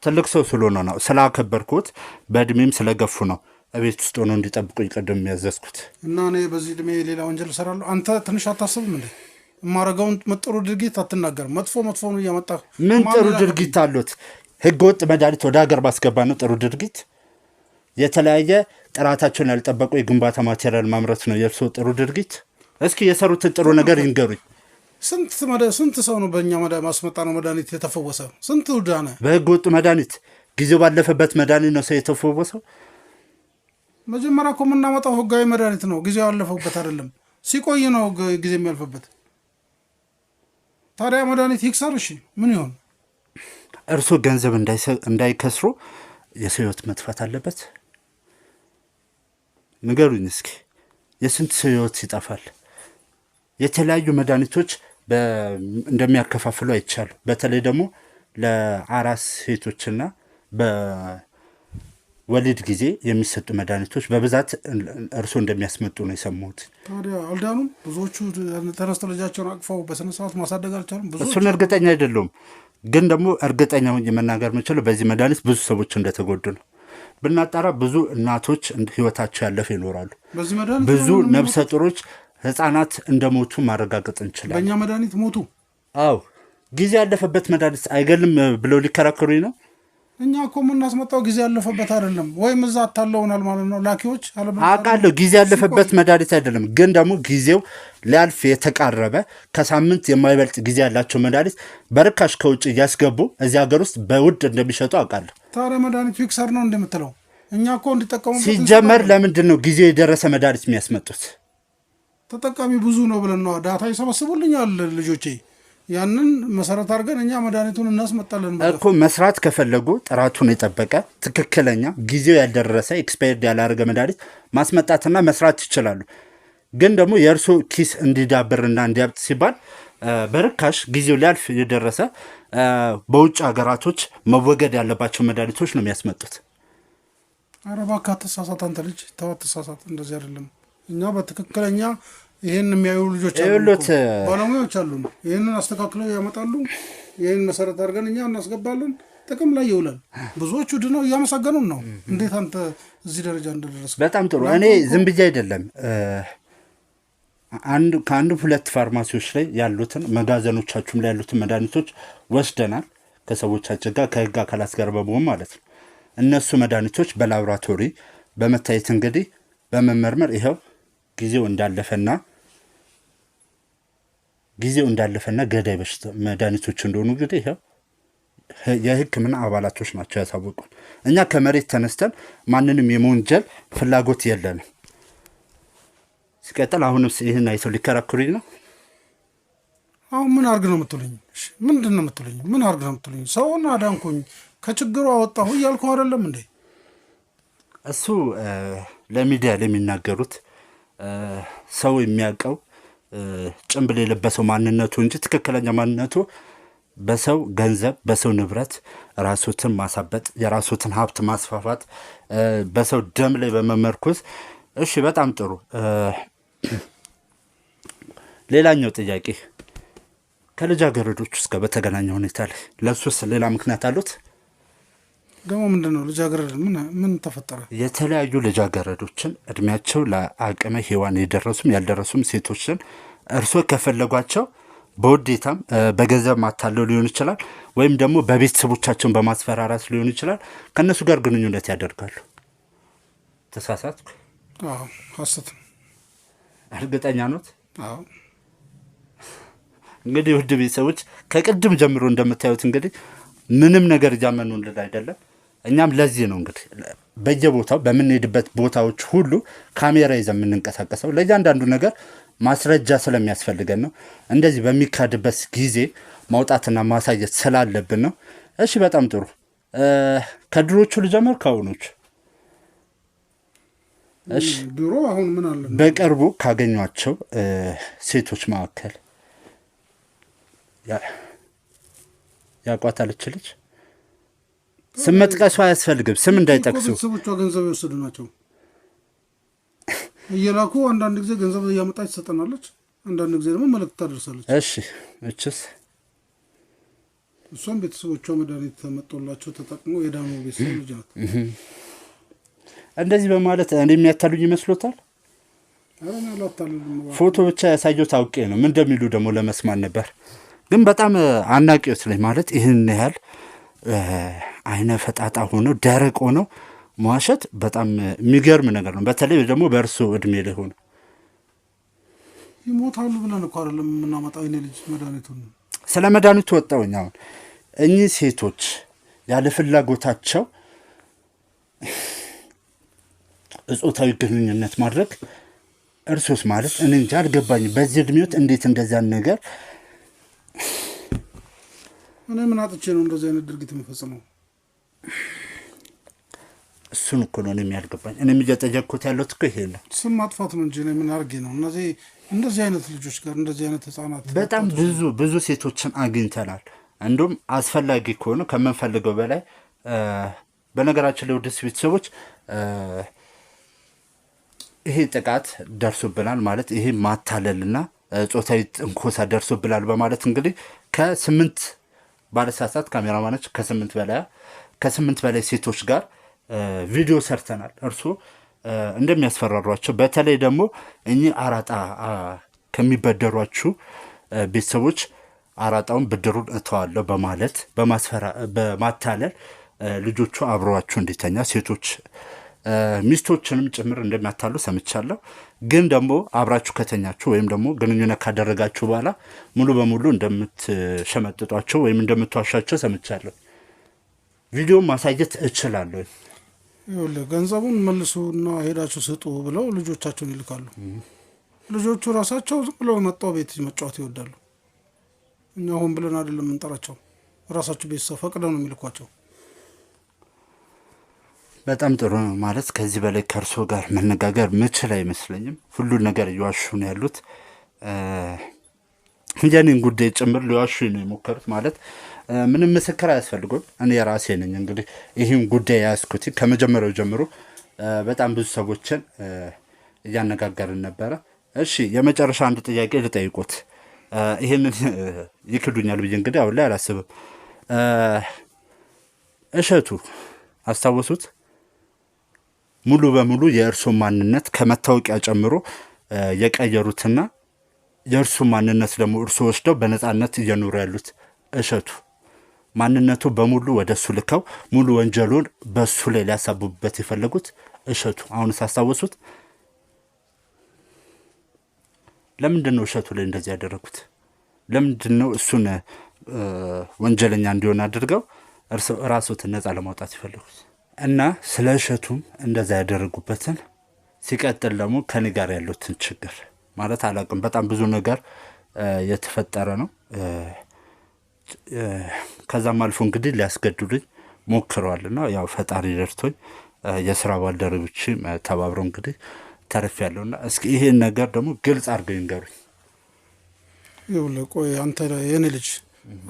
ትልቅ ሰው ስለሆነ ነው፣ ስላከበርኩት፣ በእድሜም ስለገፉ ነው እቤት ውስጥ ሆኖ እንዲጠብቁኝ ቅድም የሚያዘዝኩት። እና እኔ በዚህ እድሜ ሌላ ወንጀል እሰራለሁ? አንተ ትንሽ አታስብም እንዴ? የማረገውን ጥሩ ድርጊት አትናገርም? መጥፎ እያመጣ ምን ጥሩ ድርጊት አሉት? ህገ ወጥ መድኃኒት ወደ ሀገር ማስገባ ነው ጥሩ ድርጊት? የተለያየ ጥራታቸውን ያልጠበቁ የግንባታ ማቴሪያል ማምረት ነው የእርስዎ ጥሩ ድርጊት? እስኪ የሰሩትን ጥሩ ነገር ይንገሩኝ። ስንት ሰው ነው በእኛ ማስመጣ ነው መድኃኒት የተፈወሰ? ስንት ዳነ? በህገ ወጥ መድኃኒት፣ ጊዜው ባለፈበት መድኃኒት ነው ሰው የተፈወሰው። መጀመሪያ እኮ የምናመጣው ህጋዊ መድኃኒት ነው፣ ጊዜው ያለፈበት አይደለም። ሲቆይ ነው ጊዜ የሚያልፍበት። ታዲያ መድኃኒት ይክሰር፣ እሺ ምን ይሆን? እርሶ ገንዘብ እንዳይከስሩ የሰው ህይወት መጥፋት አለበት? ንገሩኝ እስኪ፣ የስንት ሰው ህይወት ይጠፋል? የተለያዩ መድኃኒቶች እንደሚያከፋፍሉ አይቻሉ። በተለይ ደግሞ ለአራስ ሴቶችና በወሊድ ጊዜ የሚሰጡ መድኃኒቶች በብዛት እርሶ እንደሚያስመጡ ነው የሰማሁት። ታዲያ አልዳኑም? ብዙዎቹ ተነስተው ልጃቸውን አቅፈው በስነስርዓት ማሳደግ አልቻሉም። እሱን እርግጠኛ አይደለሁም፣ ግን ደግሞ እርግጠኛ የመናገር የምችለው በዚህ መድኃኒት ብዙ ሰዎች እንደተጎዱ ነው። ብናጣራ ብዙ እናቶች ህይወታቸው ያለፈ ይኖራሉ። ብዙ ነፍሰ ጡሮች ህፃናት እንደሞቱ ማረጋገጥ እንችላለን። በእኛ መድኃኒት ሞቱ? አዎ፣ ጊዜ ያለፈበት መድኃኒት አይገልም ብለው ሊከራከሩኝ ነው። እኛ እኮ የምናስመጣው ጊዜ ያለፈበት አይደለም። ወይም እዛ አታለውናል ማለት ነው ላኪዎች። አውቃለሁ ጊዜ ያለፈበት መድኃኒት አይደለም፣ ግን ደግሞ ጊዜው ሊያልፍ የተቃረበ ከሳምንት የማይበልጥ ጊዜ ያላቸው መድኃኒት በርካሽ ከውጭ እያስገቡ እዚህ ሀገር ውስጥ በውድ እንደሚሸጡ አውቃለሁ። ታዲያ መድኃኒት ፊክሰር ነው እንደምትለው? እኛ እኮ እንዲጠቀሙበት ሲጀመር ለምንድን ነው ጊዜው የደረሰ መድኃኒት የሚያስመጡት? ተጠቃሚ ብዙ ነው ብለን ነው። ዳታ ይሰበስቡልኛል ልጆቼ። ያንን መሰረት አድርገን እኛ መድኃኒቱን እናስመጣለን እኮ። መስራት ከፈለጉ ጥራቱን የጠበቀ ትክክለኛ ጊዜው ያልደረሰ ኤክስፓየርድ ያላደረገ መድኃኒት ማስመጣትና መስራት ይችላሉ። ግን ደግሞ የእርሶ ኪስ እንዲዳብርና እንዲያብጥ ሲባል በርካሽ ጊዜው ሊያልፍ የደረሰ በውጭ ሀገራቶች መወገድ ያለባቸው መድኃኒቶች ነው የሚያስመጡት። ኧረ እባክህ አትሳሳት አንተ ልጅ፣ ተው አትሳሳት። እንደዚህ አይደለም። እኛ በትክክለኛ ይህን የሚያዩ ልጆች አሉ፣ ይኸውልዎት ባለሙያዎች አሉ። ይህንን አስተካክለው ያመጣሉ። ይህን መሰረት አድርገን እኛ እናስገባለን፣ ጥቅም ላይ ይውላል። ብዙዎቹ ድነው እያመሰገኑን ነው። እንዴት አንተ እዚህ ደረጃ እንደደረስክ። በጣም ጥሩ። እኔ ዝም ብዬ አይደለም ከአንድ ሁለት ፋርማሲዎች ላይ ያሉትን መጋዘኖቻችሁም ላይ ያሉትን መድኃኒቶች ወስደናል ከሰዎቻችን ጋር ከህግ አካላት ጋር በመሆን ማለት ነው። እነሱ መድኃኒቶች በላቦራቶሪ በመታየት እንግዲህ በመመርመር ይኸው ጊዜው እንዳለፈና ገዳይ በሽታ መድኃኒቶች እንደሆኑ እንግዲህ ይኸው የህክምና አባላቶች ናቸው ያሳወቁን። እኛ ከመሬት ተነስተን ማንንም የመወንጀል ፍላጎት የለንም። ሲቀጥል አሁንም ይህን አይተው ሊከራከሩኝ ነው። አሁን ምን አርግ ነው የምትሉኝ? ምንድን ነው የምትሉኝ? ምን አርግ ነው የምትሉኝ? ሰውን አዳንኩኝ ከችግሩ አወጣሁ እያልኩ አይደለም እንዴ? እሱ ለሚዲያ ለሚናገሩት ሰው የሚያውቀው ጭንብል የለበሰው ማንነቱ እንጂ ትክክለኛ ማንነቱ በሰው ገንዘብ በሰው ንብረት ራሶትን ማሳበጥ የራሶትን ሀብት ማስፋፋት በሰው ደም ላይ በመመርኮዝ። እሺ በጣም ጥሩ። ሌላኛው ጥያቄ ከልጃገረዶች ውስጥ በተገናኘ ሁኔታ ላይ ለሱስ ሌላ ምክንያት አሉት? ደግሞ ምንድን ነው ልጃገረድ? ምን ተፈጠረ? የተለያዩ ልጃገረዶችን እድሜያቸው ለአቅመ ሔዋን የደረሱም ያልደረሱም ሴቶችን እርሶ ከፈለጓቸው በውዴታም በገንዘብ ማታለው ሊሆን ይችላል፣ ወይም ደግሞ በቤተሰቦቻቸውን በማስፈራራት ሊሆን ይችላል። ከእነሱ ጋር ግንኙነት ያደርጋሉ። ተሳሳትኩ? አዎ ሀሰት። እርግጠኛ ኖት? አዎ። እንግዲህ ውድ ቤተሰቦች ከቅድም ጀምሮ እንደምታዩት እንግዲህ ምንም ነገር እያመኑልን አይደለም። እኛም ለዚህ ነው እንግዲህ በየቦታው በምንሄድበት ቦታዎች ሁሉ ካሜራ ይዘን የምንንቀሳቀሰው ለእያንዳንዱ ነገር ማስረጃ ስለሚያስፈልገን ነው። እንደዚህ በሚካድበት ጊዜ ማውጣትና ማሳየት ስላለብን ነው። እሺ በጣም ጥሩ። ከድሮቹ ልጀምር ከአሁኖቹ? እሺ ድሮ አሁን ምን አለ? በቅርቡ ካገኟቸው ሴቶች መካከል ያቋታለች ልጅ ስም መጥቀሱ አያስፈልግም፣ ስም እንዳይጠቅሱ። ቤተሰቦቿ ገንዘብ የወሰዱ ናቸው እየላኩ። አንዳንድ ጊዜ ገንዘብ እያመጣች ትሰጠናለች፣ አንዳንድ ጊዜ ደግሞ መልእክት ታደርሳለች። እሺ እችስ? እሷም ቤተሰቦቿ መድኃኒት ተመጦላቸው ተጠቅሞ የዳኑ ቤተሰብ ልጅ ናት። እንደዚህ በማለት እኔ የሚያታሉኝ ይመስሎታል? ፎቶ ብቻ ያሳየው ታውቄ ነው። ምን እንደሚሉ ደግሞ ለመስማት ነበር። ግን በጣም አናቂዎች ላይ ማለት ይህን ያህል አይነ ፈጣጣ ሆነው ደረቅ ሆነው መዋሸት በጣም የሚገርም ነገር ነው። በተለይ ደግሞ በእርሱ እድሜ ላይ ሆነ ይሞታሉ ብለን እኮ አይደለም የምናመጣው። የኔ ልጅ መድኃኒቱን ስለ መድኃኒቱ ወጣውኝ። አሁን እኚህ ሴቶች ያለ ፍላጎታቸው እጾታዊ ግንኙነት ማድረግ እርሶስ ማለት እኔ እንጃ አልገባኝም። በዚህ እድሜዎት እንዴት እንደዛን ነገር እኔ ምን አጥቼ ነው እንደዚህ አይነት ድርጊት የምፈጽመው? እሱን እኮ ነው እኔም ያልገባኝ። እኔም እየጠየቅኩት ያለሁት እኮ ይሄ ነው። ስም ማጥፋት ነው እንጂ እኔ ምን አድርጌ ነው? እነዚህ እንደዚህ አይነት ልጆች ጋር እንደዚህ አይነት ህጻናት በጣም ብዙ ሴቶችን አግኝተናል። እንዲሁም አስፈላጊ ከሆነ ከምንፈልገው በላይ በነገራችን ላይ ውድ ቤተሰቦች ይሄ ጥቃት ደርሶብናል ማለት ይሄ ማታለልና ጾታዊ ትንኮሳ ደርሶብናል በማለት እንግዲህ ከ8 ባለሳሳት ካሜራማኖች ከ8 በላይ ሴቶች ጋር ቪዲዮ ሰርተናል። እርሱ እንደሚያስፈራሯቸው በተለይ ደግሞ እኚህ አራጣ ከሚበደሯችሁ ቤተሰቦች አራጣውን ብድሩን እተዋለሁ በማለት በማታለል ልጆቹ አብረዋችሁ እንዲተኛ ሴቶች ሚስቶችንም ጭምር እንደሚያታሉ ሰምቻለሁ። ግን ደግሞ አብራችሁ ከተኛችሁ ወይም ደግሞ ግንኙነት ካደረጋችሁ በኋላ ሙሉ በሙሉ እንደምትሸመጥጧቸው ወይም እንደምትዋሻቸው ሰምቻለሁ። ቪዲዮም ማሳየት እችላለሁ። ይኸውልህ ገንዘቡን መልሱና ሄዳችሁ ስጡ ብለው ልጆቻቸውን ይልካሉ። ልጆቹ ራሳቸው ዝም ብለው መጣው ቤት መጫወት ይወዳሉ። እኛ ሆን ብለን አይደለም የምንጠራቸው፣ ራሳቸው ቤተሰብ ፈቅደው ነው የሚልኳቸው። በጣም ጥሩ ነው። ማለት ከዚህ በላይ ከእርሶ ጋር መነጋገር ምችል አይመስለኝም። ሁሉን ነገር እየዋሹ ነው ያሉት። የኔን ጉዳይ ጭምር ሊዋሹ ነው የሞከሩት። ማለት ምንም ምስክር አያስፈልጎም። እኔ የራሴ ነኝ እንግዲህ ይህን ጉዳይ ያዝኩት ከመጀመሪያው ጀምሮ በጣም ብዙ ሰዎችን እያነጋገርን ነበረ። እሺ የመጨረሻ አንድ ጥያቄ ልጠይቁት። ይሄንን ይክዱኛል ብዬ እንግዲህ አሁን ላይ አላስብም። እሸቱ አስታወሱት? ሙሉ በሙሉ የእርሱ ማንነት ከመታወቂያ ጨምሮ የቀየሩትና የእርሱ ማንነት ደግሞ እርሱ ወስደው በነፃነት እየኖሩ ያሉት እሸቱ ማንነቱ በሙሉ ወደ እሱ ልከው ሙሉ ወንጀሉን በእሱ ላይ ሊያሳብቡበት የፈለጉት እሸቱ አሁንስ አስታወሱት? ለምንድን ነው እሸቱ ላይ እንደዚህ ያደረጉት? ለምንድን ነው እሱን ወንጀለኛ እንዲሆን አድርገው ራስዎትን ነፃ ለማውጣት ይፈልጉት? እና ስለ እሸቱም እንደዛ ያደረጉበትን ሲቀጥል ደግሞ ከኔ ጋር ያሉትን ችግር ማለት አላውቅም። በጣም ብዙ ነገር የተፈጠረ ነው። ከዛም አልፎ እንግዲህ ሊያስገድሉኝ ሞክረዋልና ያው ፈጣሪ ረድቶኝ የስራ ባልደረቦች ተባብረው እንግዲህ ተረፍ ያለውና እስኪ ይሄን ነገር ደግሞ ግልጽ አድርገው ይንገሩኝ። ይኸውልህ ቆይ አንተ የኔ ልጅ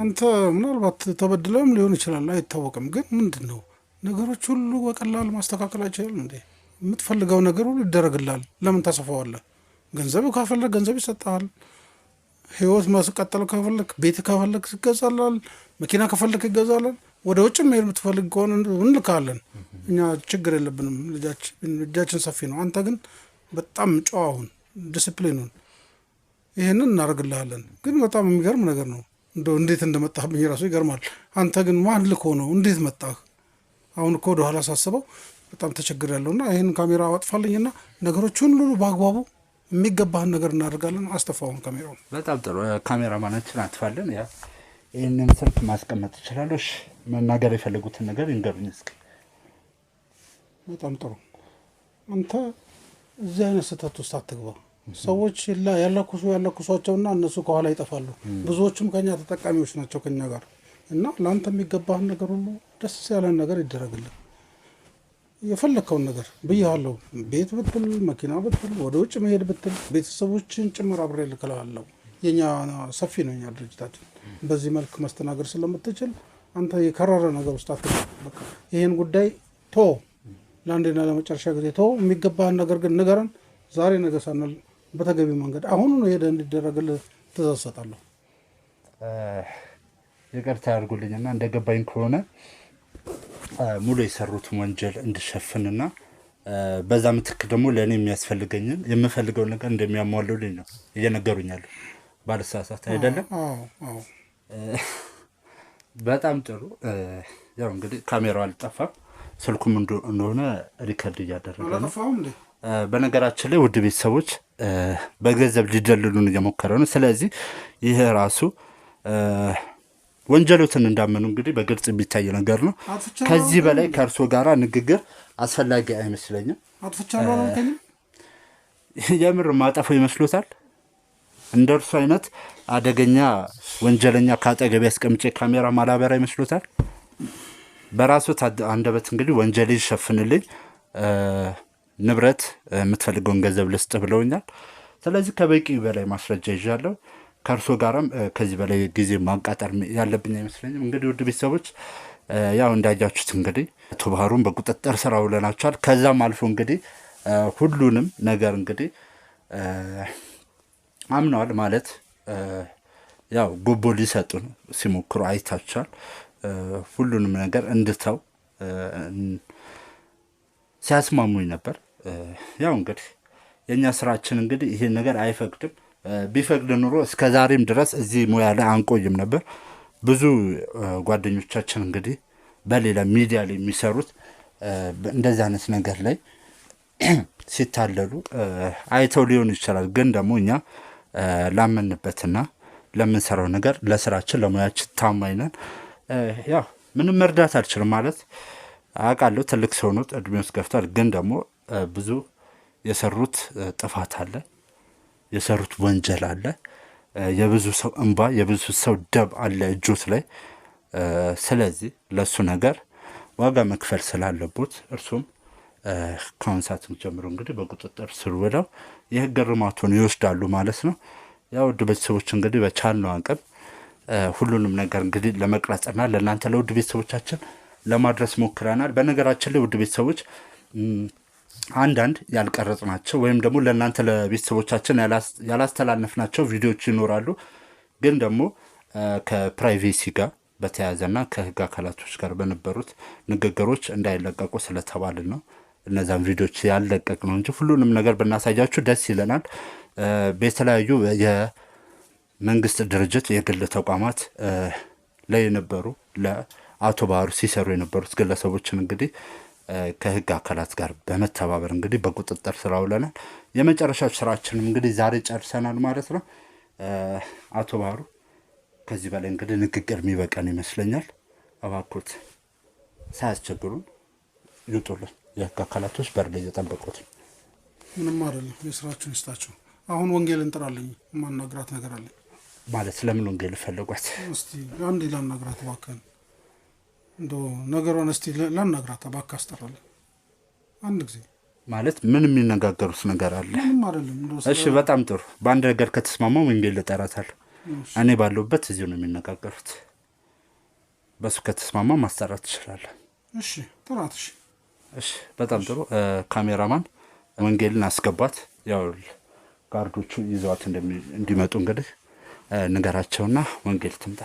አንተ ምናልባት ተበድለም ሊሆን ይችላል አይታወቅም። ግን ምንድን ነው ነገሮች ሁሉ በቀላል ማስተካከል አይችልም እንዴ? የምትፈልገው ነገር ሁሉ ይደረግላል። ለምን ታሰፋዋለህ? ገንዘብ ካፈለግ ገንዘብ ይሰጣል። ህይወት ማስቀጠል ከፈለግ ቤት ከፈለግ ይገዛላል። መኪና ከፈለግ ይገዛላል። ወደ ውጭ መሄድ የምትፈልግ ከሆነ እንልካለን። እኛ ችግር የለብንም። እጃችን ሰፊ ነው። አንተ ግን በጣም ጨዋሁን ዲስፕሊኑን ይሄንን እናደርግልሃለን። ግን በጣም የሚገርም ነገር ነው። እንደው እንዴት እንደመጣህብኝ ራሱ ይገርማል። አንተ ግን ማን ልኮ ነው እንዴት መጣህ? አሁን እኮ ወደኋላ ሳስበው በጣም ተቸግር ያለውና ይህን ካሜራ አጥፋልኝና ነገሮችን ሁሉ በአግባቡ የሚገባህን ነገር እናደርጋለን። አስተፋውን ካሜራውን። በጣም ጥሩ። ካሜራ ማናችን አጥፋለን። ያ ይህንን ስልክ ማስቀመጥ ትችላለሽ። መናገር የፈለጉትን ነገር ይንገሩኝ እስኪ። በጣም ጥሩ። አንተ እዚህ አይነት ስህተት ውስጥ አትግባ። ሰዎች ያለኩሷቸውና እነሱ ከኋላ ይጠፋሉ። ብዙዎችም ከኛ ተጠቃሚዎች ናቸው ከኛ ጋር እና ለአንተ የሚገባህን ነገር ሁሉ ደስ ያለን ነገር ይደረግልን። የፈለግከውን ነገር ብያለሁ። ቤት ብትል፣ መኪና ብትል፣ ወደ ውጭ መሄድ ብትል፣ ቤተሰቦችን ጭምር አብሬ ልክልሃለሁ። የኛ ሰፊ ነው የኛ ድርጅታችን። በዚህ መልክ መስተናገድ ስለምትችል አንተ የከረረ ነገር ውስጥ አትገባ። በቃ ይህን ጉዳይ ቶ ለአንዴና ለመጨረሻ ጊዜ ቶ የሚገባህን ነገር ግን ንገረን። ዛሬ ነገ ሳንል በተገቢ መንገድ አሁኑ ነው ሄደ እንዲደረግልህ ትእዛዝ እሰጣለሁ። ይቅርታ ያድርጉልኝና እንደገባኝ ከሆነ ሙሉ የሰሩትን ወንጀል እንድሸፍንና በዛ ምትክ ደግሞ ለእኔ የሚያስፈልገኝን የምፈልገውን ነገር እንደሚያሟሉልኝ ነው እየነገሩኛለሁ። ባልሳሳት አይደለም? አዎ። በጣም ጥሩ። ያው እንግዲህ ካሜራው አልጠፋም። ስልኩም እንደሆነ ሪከርድ እያደረገ ነው። በነገራችን ላይ ውድ ቤተሰቦች በገንዘብ ሊደልሉን እየሞከረ ነው። ስለዚህ ይህ ራሱ ወንጀሎትን እንዳመኑ እንግዲህ በግልጽ የሚታይ ነገር ነው። ከዚህ በላይ ከእርሶ ጋር ንግግር አስፈላጊ አይመስለኝም። የምር ማጠፈው ይመስሎታል? እንደ እርሱ አይነት አደገኛ ወንጀለኛ ከአጠገቤ አስቀምጬ ካሜራ ማላበራ ይመስሎታል? በራሱ አንደበት እንግዲህ ወንጀል ይሸፍንልኝ፣ ንብረት የምትፈልገውን ገንዘብ ልስጥ ብለውኛል። ስለዚህ ከበቂ በላይ ማስረጃ ይዣለሁ። ከእርሶ ጋራም ከዚህ በላይ ጊዜ ማቃጠር ያለብኝ አይመስለኝም። እንግዲህ ውድ ቤተሰቦች ያው እንዳያችሁት እንግዲህ አቶ ባህሩን በቁጥጥር ስር አውለናቸዋል። ከዛም አልፎ እንግዲህ ሁሉንም ነገር እንግዲህ አምነዋል ማለት ያው ጉቦ ሊሰጡን ሲሞክሩ አይታችኋል። ሁሉንም ነገር እንድተው ሲያስማሙኝ ነበር። ያው እንግዲህ የእኛ ስራችን እንግዲህ ይሄን ነገር አይፈቅድም። ቢፈቅድ ኑሮ እስከ ዛሬም ድረስ እዚህ ሙያ ላይ አንቆይም ነበር። ብዙ ጓደኞቻችን እንግዲህ በሌላ ሚዲያ ላይ የሚሰሩት እንደዚህ አይነት ነገር ላይ ሲታለሉ አይተው ሊሆን ይችላል። ግን ደግሞ እኛ ላመንበትና ለምንሰራው ነገር ለስራችን ለሙያችን ታማኝ ነን። ያው ምንም መርዳት አልችልም ማለት አውቃለሁ። ትልቅ ሰው ነው፣ እድሜ ውስጥ ገፍቷል። ግን ደግሞ ብዙ የሰሩት ጥፋት አለ፣ የሰሩት ወንጀል አለ፣ የብዙ ሰው እንባ፣ የብዙ ሰው ደም አለ እጆት ላይ። ስለዚህ ለሱ ነገር ዋጋ መክፈል ስላለቦት እርሱም ከአሁን ሰዓት ጀምሮ እንግዲህ በቁጥጥር ስር ውለው የህግ እርማቱን ይወስዳሉ ማለት ነው። ያው ውድ ቤተሰቦች እንግዲህ በቻልነው አቅም ሁሉንም ነገር እንግዲህ ለመቅረጽና ለእናንተ ለውድ ቤተሰቦቻችን ለማድረስ ሞክረናል። በነገራችን ላይ ውድ ቤተሰቦች አንዳንድ ያልቀረጽናቸው ወይም ደግሞ ለእናንተ ለቤተሰቦቻችን ያላስተላለፍናቸው ቪዲዮዎች ይኖራሉ። ግን ደግሞ ከፕራይቬሲ ጋር በተያያዘና ከህግ አካላቶች ጋር በነበሩት ንግግሮች እንዳይለቀቁ ስለተባልን ነው እነዛን ቪዲዮዎች ያልለቀቅ ነው እንጂ ሁሉንም ነገር ብናሳያችሁ ደስ ይለናል። በተለያዩ የመንግስት ድርጅት የግል ተቋማት ላይ የነበሩ ለአቶ ባህሩ ሲሰሩ የነበሩት ግለሰቦችን እንግዲህ ከህግ አካላት ጋር በመተባበር እንግዲህ በቁጥጥር ስር አውለናል። የመጨረሻው ስራችንም እንግዲህ ዛሬ ጨርሰናል ማለት ነው። አቶ ባህሩ ከዚህ በላይ እንግዲህ ንግግር የሚበቃን ይመስለኛል። እባክዎት ሳያስቸግሩን ይውጡልን። የህግ አካላቶች በር ላይ እየጠበቁት ነው። ምንም አይደለም፣ የስራችሁን ይስጣችሁ። አሁን ወንጌል እንጥራለኝ፣ ማናግራት ነገር አለ ማለት። ለምን ወንጌል ፈለጓት? እስቲ አንዴ ላናግራት እባክህን። እንደው ነገሯን እስቲ ላናግራት እባክህ፣ አስጠራለኝ አንድ ጊዜ። ማለት ምን የሚነጋገሩት ነገር አለ? ምንም አይደለም። እሺ በጣም ጥሩ። በአንድ ነገር ከተስማማው ወንጌል እጠራታለሁ። እኔ ባለሁበት እዚሁ ነው የሚነጋገሩት። በሱ ከተስማማ ማስጠራት ትችላለህ። እሺ ጥራት። እሺ በጣም ጥሩ። ካሜራማን ወንጌልን አስገባት። ያው ጋርዶቹ ይዘዋት እንዲመጡ እንግዲህ ንገራቸውና ወንጌል ትምጣ።